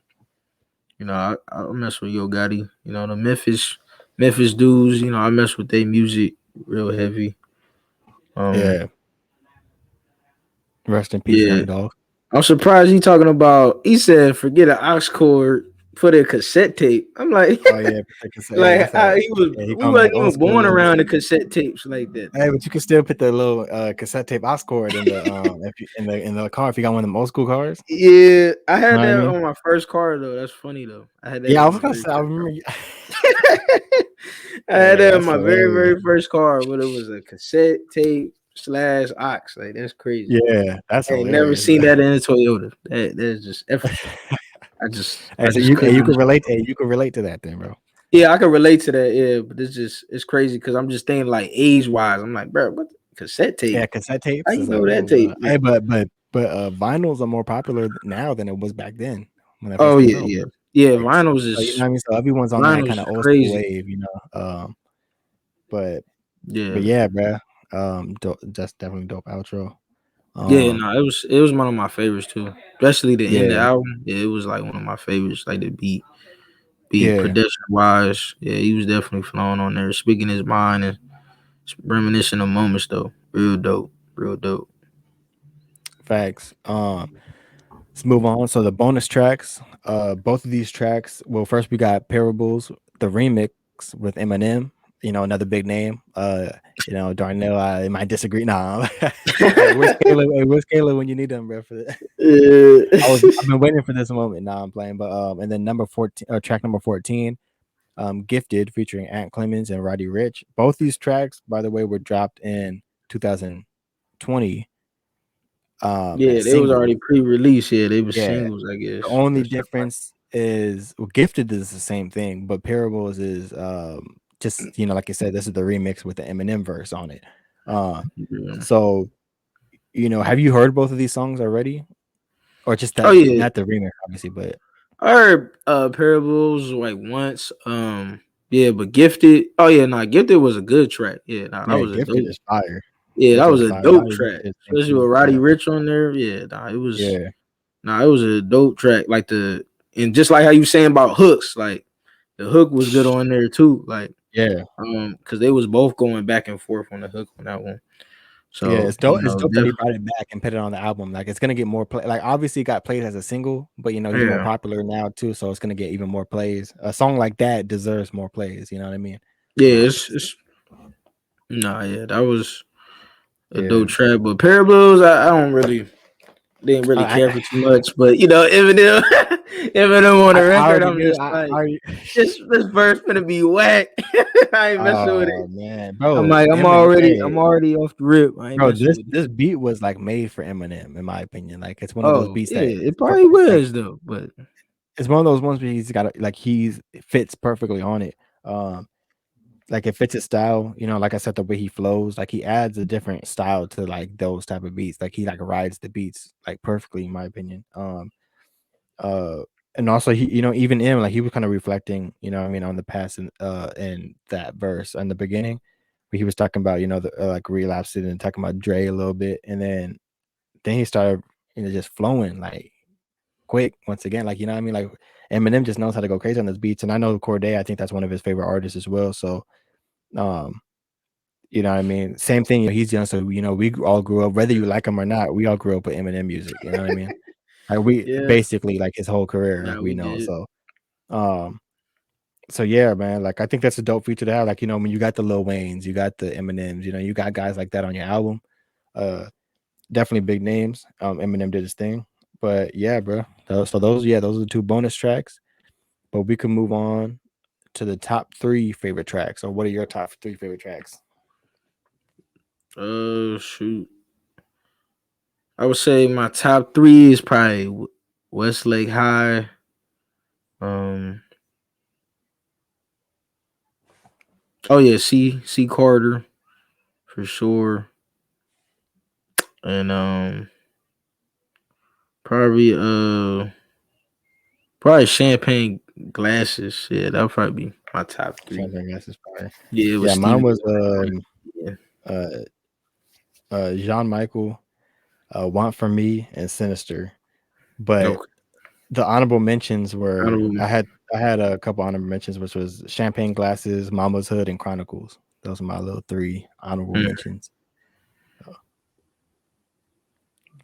I mess with Yo Gotti. The Memphis dudes. I mess with their music real heavy. Um, Yeah, rest in peace, yeah, Young Dog. I'm surprised he talking about. He said, "Forget an aux cord, put a cassette tape." I'm like, Oh yeah, yeah, like that's a yeah. He we going back wasn't old even school. born around the cassette tapes like that. Hey, but you can still put the little cassette tape aux cord in the if you, in the car if you got one of them old school cars. Yeah, I You know had what I that mean? on my first car though. That's funny though. I had that Yeah, I on was my gonna very say I first remember. car. I had Hey, that on that's my very, hilarious. very first car, but it was a cassette tape slash aux. Like that's crazy. Yeah, that's I ain't never hilarious. seen that in a Toyota. That's just effortless. Hey, I so just you couldn't. can relate. Hey, you can relate to that then, bro. Yeah, I can relate to that. Yeah, but it's crazy because I'm just thinking like age wise. I'm like, bro, what cassette tape? Yeah, cassette How tapes you is like, know that whoa, tape? hey, Yeah. but vinyls are more popular now than it was back then when that Oh first came yeah, out. yeah, yeah. Like, so, you know what I mean? So everyone's on that Vinyls kind is of old school crazy. wave, but Yeah, yeah, bruh. That's definitely dope outro. Yeah, Um, no, it was one of my favorites too. Especially the end of the yeah, album. Yeah, it was like one of my favorites. Like the beat yeah, production wise. Yeah, he was definitely flowing on there, speaking his mind and reminiscing of moments though. Real dope. Real dope. facts. Let's move on. So the bonus tracks, both of these tracks. Well, first we got Parables, the remix with Eminem. You know, another big name. Darnell, I might disagree. Nah, hey, where's Kayla? Hey, where's Kayla when you need them, bro? For the, I've been waiting for this moment. Nah, I'm playing, but and then number 14, track number 14, Gifted, featuring Ant Clemens and Roddy Rich. Both these tracks, by the way, were dropped in 2020 Yeah, as they was singles. already pre-released. Yeah, they was Yeah. singles, I The guess. only That's just like, difference is Gifted is the same thing, but Parables is just like you said, this is the remix with the Eminem verse on it. Uh yeah. so have you heard both of these songs already? Or just Oh that yeah, not the remix, obviously, but I heard Parables like once. Yeah, but Gifted. Oh yeah, nah, Gifted was a good track. Yeah, nah, that yeah, was a Gifted dope. is fire. Yeah, that Gifted was is a fire. dope Roddy Ricch track, is especially with too. Roddy Yeah. Rich on there. Yeah, nah, it was. Yeah. Nah, it was a dope track. Like and just like how you saying about hooks, like the hook was good on there too. Like, Yeah. because they was both going back and forth on the hook on that one. Yeah, So it's dope that he brought it back and put it on the album. Like it's gonna get more play. Like obviously it got played as a single, but he's more yeah, popular now too, so it's gonna get even more plays. A song like that deserves more plays. You know what I mean? yeah, Um, it's nah, yeah, that was a yeah. dope track. But Parables, I don't really didn't really I care for too much. But Eminem, Eminem on I, the I record, already I'm knew. just I like, already. this verse gonna be whack. I ain't messing with Oh it. man, I'm bro, like, Eminem. I'm Hey, already off the rip. I ain't bro, messing this with it. this beat was like made for Eminem, in my opinion. Like it's one of those Oh beats that yeah, it per- probably like was though. But it's one of those ones where he's got like it fits perfectly on it. Like it fits his style, like I said, the way he flows, like he adds a different style to like those type of beats. Like he like rides the beats like perfectly, in my opinion. Uh and also he, even in like he was kind of reflecting, what I mean, on the past in that verse in the beginning, where he was talking about, like relapsing and talking about Dre a little bit, and then he started, just flowing like quick once again, like what I mean, like Eminem just knows how to go crazy on those beats, and I know Cordae, I think that's one of his favorite artists as well. So um you know what I mean? Same thing, he's young, so, we all grew up, whether you like him or not, we all grew up with Eminem music, you know what I mean? Like, we yeah, basically, like, his whole career, like, nah, we we know, did. um so, yeah, man, like, I think that's a dope feature to have, like, when you got the Lil Waynes, you got the Eminems, you got guys like that on your album, uh, definitely big names, Eminem did his thing, but, yeah, bro, those are the 2 bonus tracks, but we can move on to the top 3 favorite tracks, or what are your top 3 favorite tracks? Shoot, I would say my top three is probably Westlake High. Um, oh yeah, C Carter for sure, and probably probably Champagne Glasses. Yeah, that'll probably be my top three. Champagne Glass is fire. Yeah, it was Yeah, mine Stevie was Wonder. Yeah. uh Jean Michael, Want for Me, and Sinister. But Okay. the honorable mentions were Honorable. I had a couple honorable mentions, which was Champagne Glasses, Mama's Hood, and Chronicles. Those are my little 3 honorable Mm, mentions.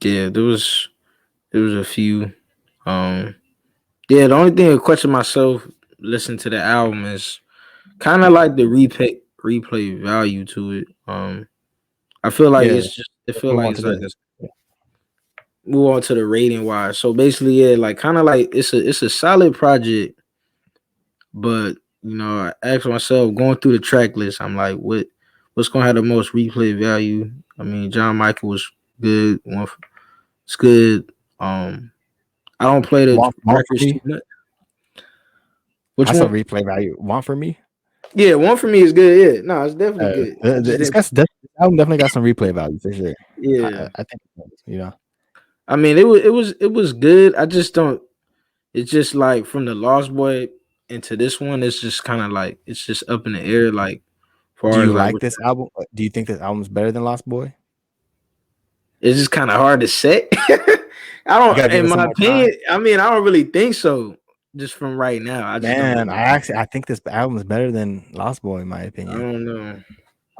yeah, there was a few. Um, yeah, the only thing I question myself listening to the album is kind of like the replay value to it. I feel like Yeah, it's just it let's feel move like on to it's like this. a move on to the rating wise. So basically, yeah, like kind of like it's a solid project, but I asked myself going through the track list, I'm like, what's gonna have the most replay value? I mean, John Michael was good. It's good. I don't play the Want for records too Me. much. Which That's a one? replay value. Want for Me. Yeah, one for me is good. Yeah, no, it's definitely good. I just It's didn't. got this album definitely got some replay value for sure. Yeah, I think it does. I mean, it was good. I just don't. It's just like from the Lost Boy into this one, it's just kind of like it's just up in the air. Like Do far you as like like what this album? Do you think this album's better than Lost Boy? it's just kind of hard to set. I You gotta don't, give in it some my more time. opinion, I mean, I don't really think so. Just from right now, I just don't Man, really think so. I think this album is better than Lost Boy in my I opinion. don't know.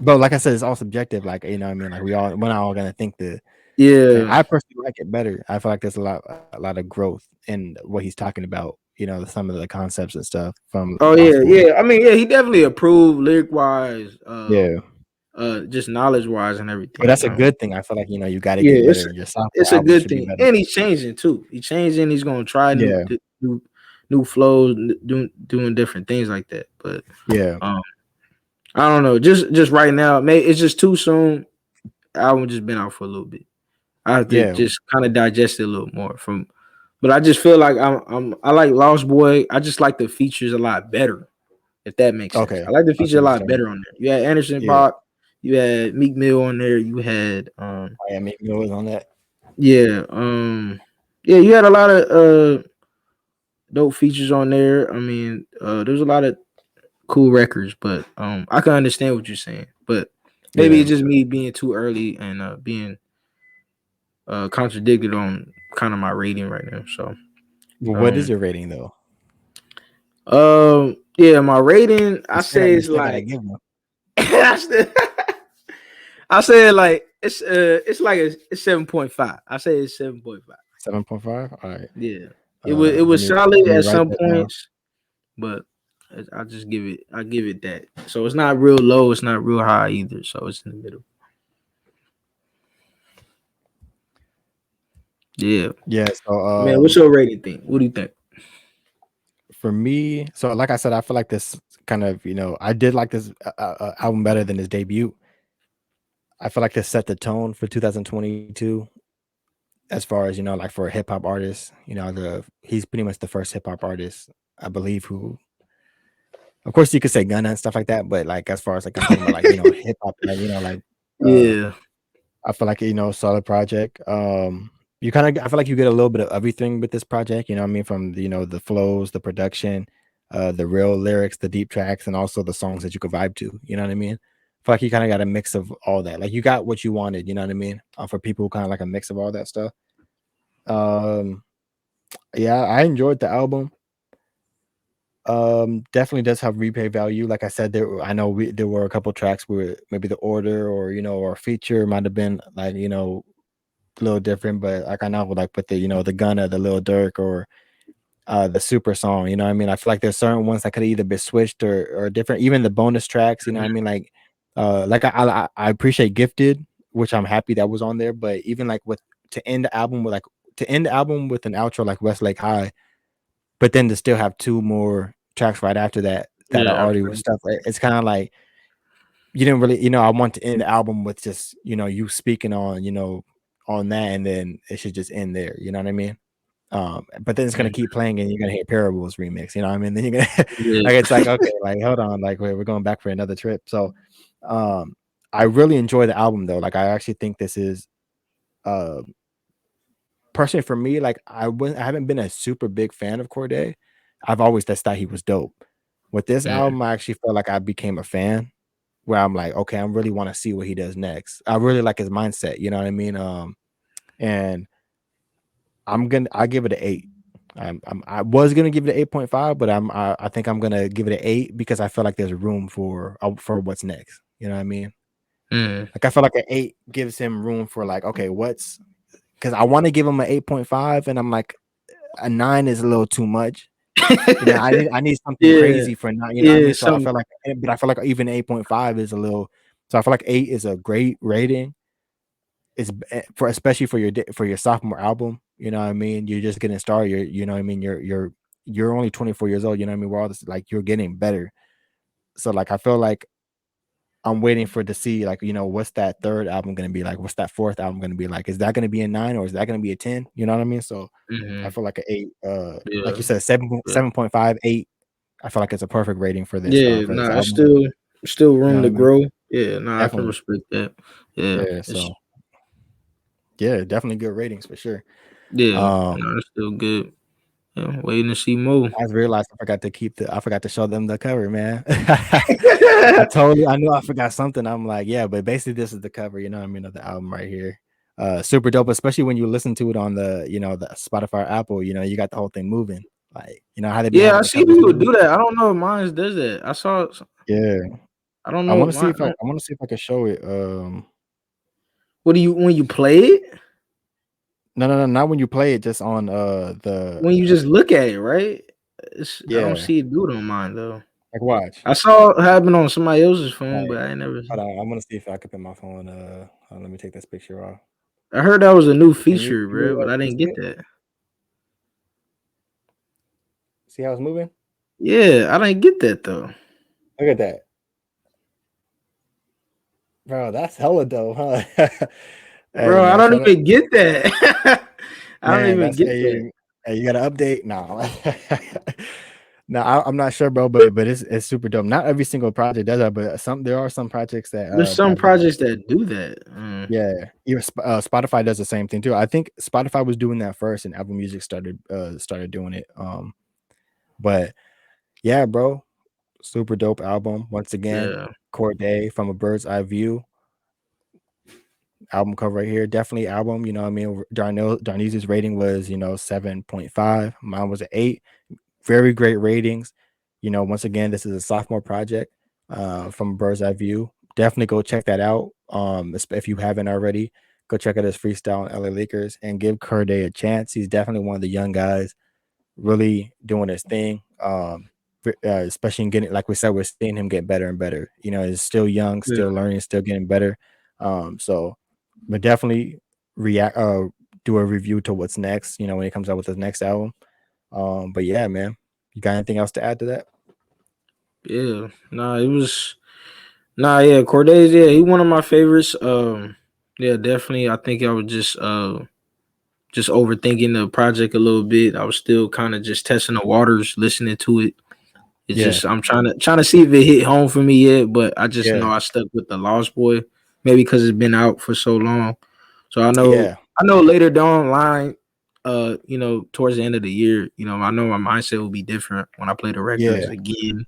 But like I said, it's all subjective. Like you know, what I mean, like we're not all gonna think the same. Yeah. I personally like it better. I feel like there's a lot of growth in what he's talking about. You know, some of the concepts and stuff from Oh Lost yeah, Boy. yeah. I mean, yeah, he definitely improved lyric wise, Yeah, just knowledge wise and but everything. that's a good thing. I feel like you know you got to Yeah, get better. Your sophomore it's a album good should be thing, better. and he's changing too. He's changing. He's gonna try Yeah, new flows, doing different things like that. But yeah, um, I don't know. Just right now, it's just too soon. The album just been out for a little bit. I have to yeah. just kind of digest it a little more from. But I just feel like I like Lost Boy. I just like the features a lot better. If that makes sense. Okay, I like the I feature see a what you're lot saying. better on there. You had Anderson Yeah, Paak, you had Meek Mill on there, you had I am making noise on that. yeah, yeah, you had a lot of dope features on there. I mean, there's a lot of cool records, but I can understand what you're saying. But maybe Yeah. it's just me being too early and being contradicted on kind of my rating right now. So Well, what is um your rating though? yeah, my rating I say You is still gotta like give them I still I say like it's like it's 7.5. I say it's 7.5. 7.5. All right. Yeah. It was Let solid me at write some that down. points, but I give it that. So it's not real low, it's not real high either. So it's in the middle. Yeah. Yeah. So Man, what's your rating thing? What do you think? for me, so like I said, I feel like this kind of I did like this album better than his debut. I feel like this set the tone for 2022 as far as like for a hip hop artist. The he's pretty much the first hip hop artist I believe who, of course, you could say Gunna and stuff like that, but like as far as like I'm talking about like hip hop, like like uh Yeah. I feel like solid project. You kind of I feel like you get a little bit of everything with this project. You know what I mean? From the flows, the production, the real lyrics, the deep tracks, and also the songs that you could vibe to. You know what I mean? I feel like you kind of got a mix of all that. Like you got what you wanted. You know what I mean? For people who kind of like a mix of all that stuff. Um, yeah, I enjoyed the album. Definitely does have replay value. Like I said, I know there were a couple tracks where maybe the order or or feature might have been like a little different, but like I know like with the the Gunna, the Lil Durk, or the Super song, you know what I mean? I feel like there's certain ones that could either be switched or different. Even the bonus tracks, you know what I mean? Like I appreciate Gifted, which I'm happy that was on there, but even like with to end the album with an outro like Westlake High, but then to still have two more tracks right after that that are Yeah, already with stuff. It's kind of like you didn't really, I want to end the album with just, you speaking on, on that, and then it should just end there. You know what I mean? But then it's gonna mhm, keep playing, and you're gonna hear Parables remix. You know what I mean? Then you're gonna yeah. like it's like okay, like hold on, like we're going back for another trip. So, I really enjoy the album though. Like I actually think this is, uh, personally for me, like I haven't been a super big fan of Cordae. I've always just thought he was dope. With this Mhm, album, I actually felt like I became a fan where I'm like, okay, I really want to see what he does next. I really like his mindset, you know what I mean? And I give it an 8. I was gonna give it an 8.5, but I think I'm gonna give it an 8 because I feel like there's room for what's next. You know what I mean? mhm. Like I feel like an 8 gives him room for like, okay, what's because I want to give him an 8.5, and I'm like a 9 is a little too much. I need something Yeah, crazy for 9, you know what I yeah, mean? So I some feel like, but I feel like even 8.5 is a little. So I feel like 8 is a great rating. For especially for your sophomore album, you know what I mean? You're just getting started. You know what I mean? You're only 24 years old, you know what I mean? We're all this like you're getting better. So like I feel like I'm waiting for to see like, what's that third album gonna be like? What's that fourth album gonna be like? Is that gonna be a 9 or is that gonna be a 10? You know what I mean? So I mhm, feel like an 8, like yeah, you said, yeah. 7.5, 8. I feel like it's a perfect rating Yeah, for this nah, it's album. still You know room what I to mean? grow. Yeah, nah, I can Definitely. respect that. Yeah, Yeah. it's So yeah, definitely good ratings for sure. yeah, Um, no, it's still good. Yeah, waiting to see more. I realized I forgot to show them the cover, man. I knew I forgot something. I'm like, yeah, but basically this is the cover, you know what I mean, of the album right here. Super dope, especially when you listen to it on the the Spotify, Apple. You got the whole thing moving. Like how they be Yeah, having I the see covers people moving. do that. I don't know if mine does that. I saw. Yeah, I don't I know want if to see mine. if I want to see if I can show it. What do you when you play it? No, no, no, not when you play it, just on the When you just look at it, right? I don't yeah. see it do it on mine though. Like watch. I saw it happen on somebody else's phone, Like but I ain't never. hold on, I want to see if I can put my phone. Let me take this picture off. I heard that was a new Can you feature, can you, bro, but I can you didn't see get it? that. See how it's moving? Yeah, I didn't get that though, Look at that, bro. That's hella dope, huh? Hey bro. I man, don't shout out, even get that. I don't man. even That's get that. hey, you got to update now. No, I'm not sure, bro, but it's super dope. Not every single project does that, but there are some projects that There's some have that. projects that do that. Yeah, even Spotify does the same thing too. I think Spotify was doing that first, and Apple Music started doing it. But yeah, bro, super dope album. Once again, Yeah, Cordae from a bird's eye view. Album cover right here. Definitely album. You know what I mean? Darnese's rating was 7.5. Mine was an 8. Very great ratings. Once again, this is a sophomore project from a bird's eye view. Definitely go check that out. If you haven't already, go check out his freestyle on LA Lakers and give Cordae a chance. He's definitely one of the young guys really doing his thing. Especially in getting, like we said, we're seeing him get better and better. He's still young, yeah, still learning, still getting better. So, but definitely react, do a review to what's next. When he comes out with his next album. But yeah, man, you got anything else to add to that? yeah. Nah, it was. Nah, yeah. Cordae's, yeah, he one of my favorites. Yeah, definitely. I think I was just overthinking the project a little bit. I was still kind of just testing the waters, listening to it. It's Yeah, just I'm trying to see if it hit home for me yet, but I just yeah, know I stuck with the Lost Boy, maybe because it's been out for so long. So yeah, I know later down the line, towards the end of the year, I know my mindset will be different when I play the records yeah. again.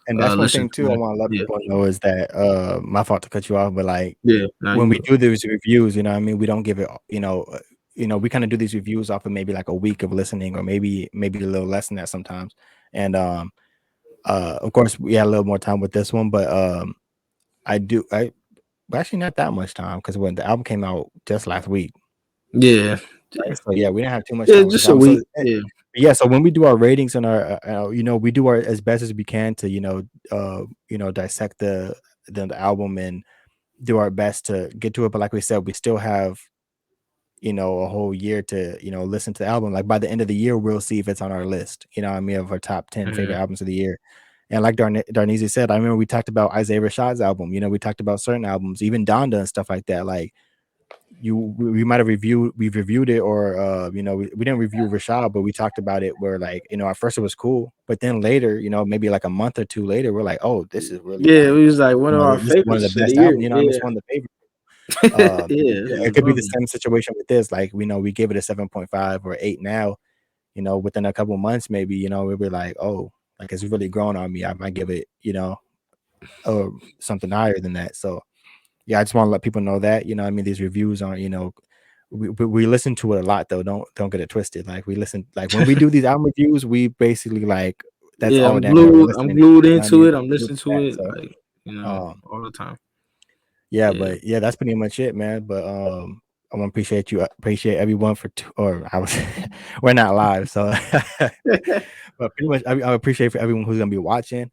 And that's one Listen thing to too I them. want to let Yeah, people know is that my fault to cut you off, but like yeah. Now when you we go. do these reviews, we don't give it, we kind of do these reviews off of maybe like a week of listening, or maybe a little less than that sometimes. And of course we had a little more time with this one, but I actually not that much time, because when the album came out just last week, Yeah, right? So yeah, we didn't have too much yeah. time with this Just a album. So week. Yeah, yeah, so when we do our ratings and our we do our as best as we can to dissect the album and do our best to get to it. But like we said, we still have a whole year to listen to the album. Like by the end of the year, we'll see if it's on our list, what I mean, of our top 10 favorite mhm. albums of the year. And like Darnese said, I remember we talked about Isaiah Rashad's album. We talked about certain albums, even Donda and stuff like that. Like we might have we've reviewed it, or we didn't review Rashad, but we talked about it where, like, at first it was cool, but then later, maybe like a month or two later, we're like, oh, this is really Yeah. It like, was like one of our this is one of the favorites of the best year. albums, I mean, Yeah, it's one of the favorite. yeah. This It was could be the bumping. same situation with this. Like, we give it a 7.5 or 8 now. Within a couple months, maybe, we'll be like, oh, like it's really grown on me. I might give it, something higher than that. So yeah, I just want to let people know that, I mean, these reviews aren't, we listen to it a lot though. Don't get it twisted. Like we listen, like when we do these album reviews, we basically like that's Yeah, all I'm damn near we're glued. I'm listening to. glued You know what I into mean? it. I'm Glued listening to to that. it So like um all the time. yeah, Yeah, but yeah, that's pretty much it, man. But I want to appreciate everyone or I was we're not live, so but pretty much I appreciate for everyone who's gonna be watching.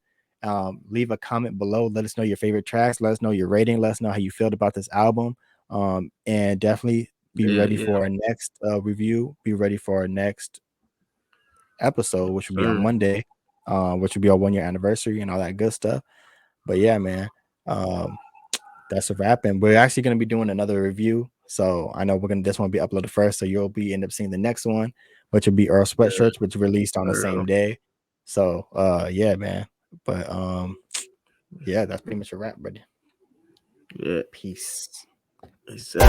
Leave a comment below. Let us know your favorite tracks. Let us know your rating. Let us know how you felt about this album. And definitely be yeah, ready yeah. for our next review. Be ready for our next episode, which will be on Sure. Monday, which will be our 1 year anniversary and all that good stuff. But yeah, man. Um, that's a wrap, and we're actually going to be doing another review. So I know this one will be uploaded first, so you'll end up seeing the next one, which will be Earl Yeah, Sweatshirts, which released on the for same real. day. So yeah, man. But yeah, that's pretty much a wrap, buddy. Yeah, Peace. exactly.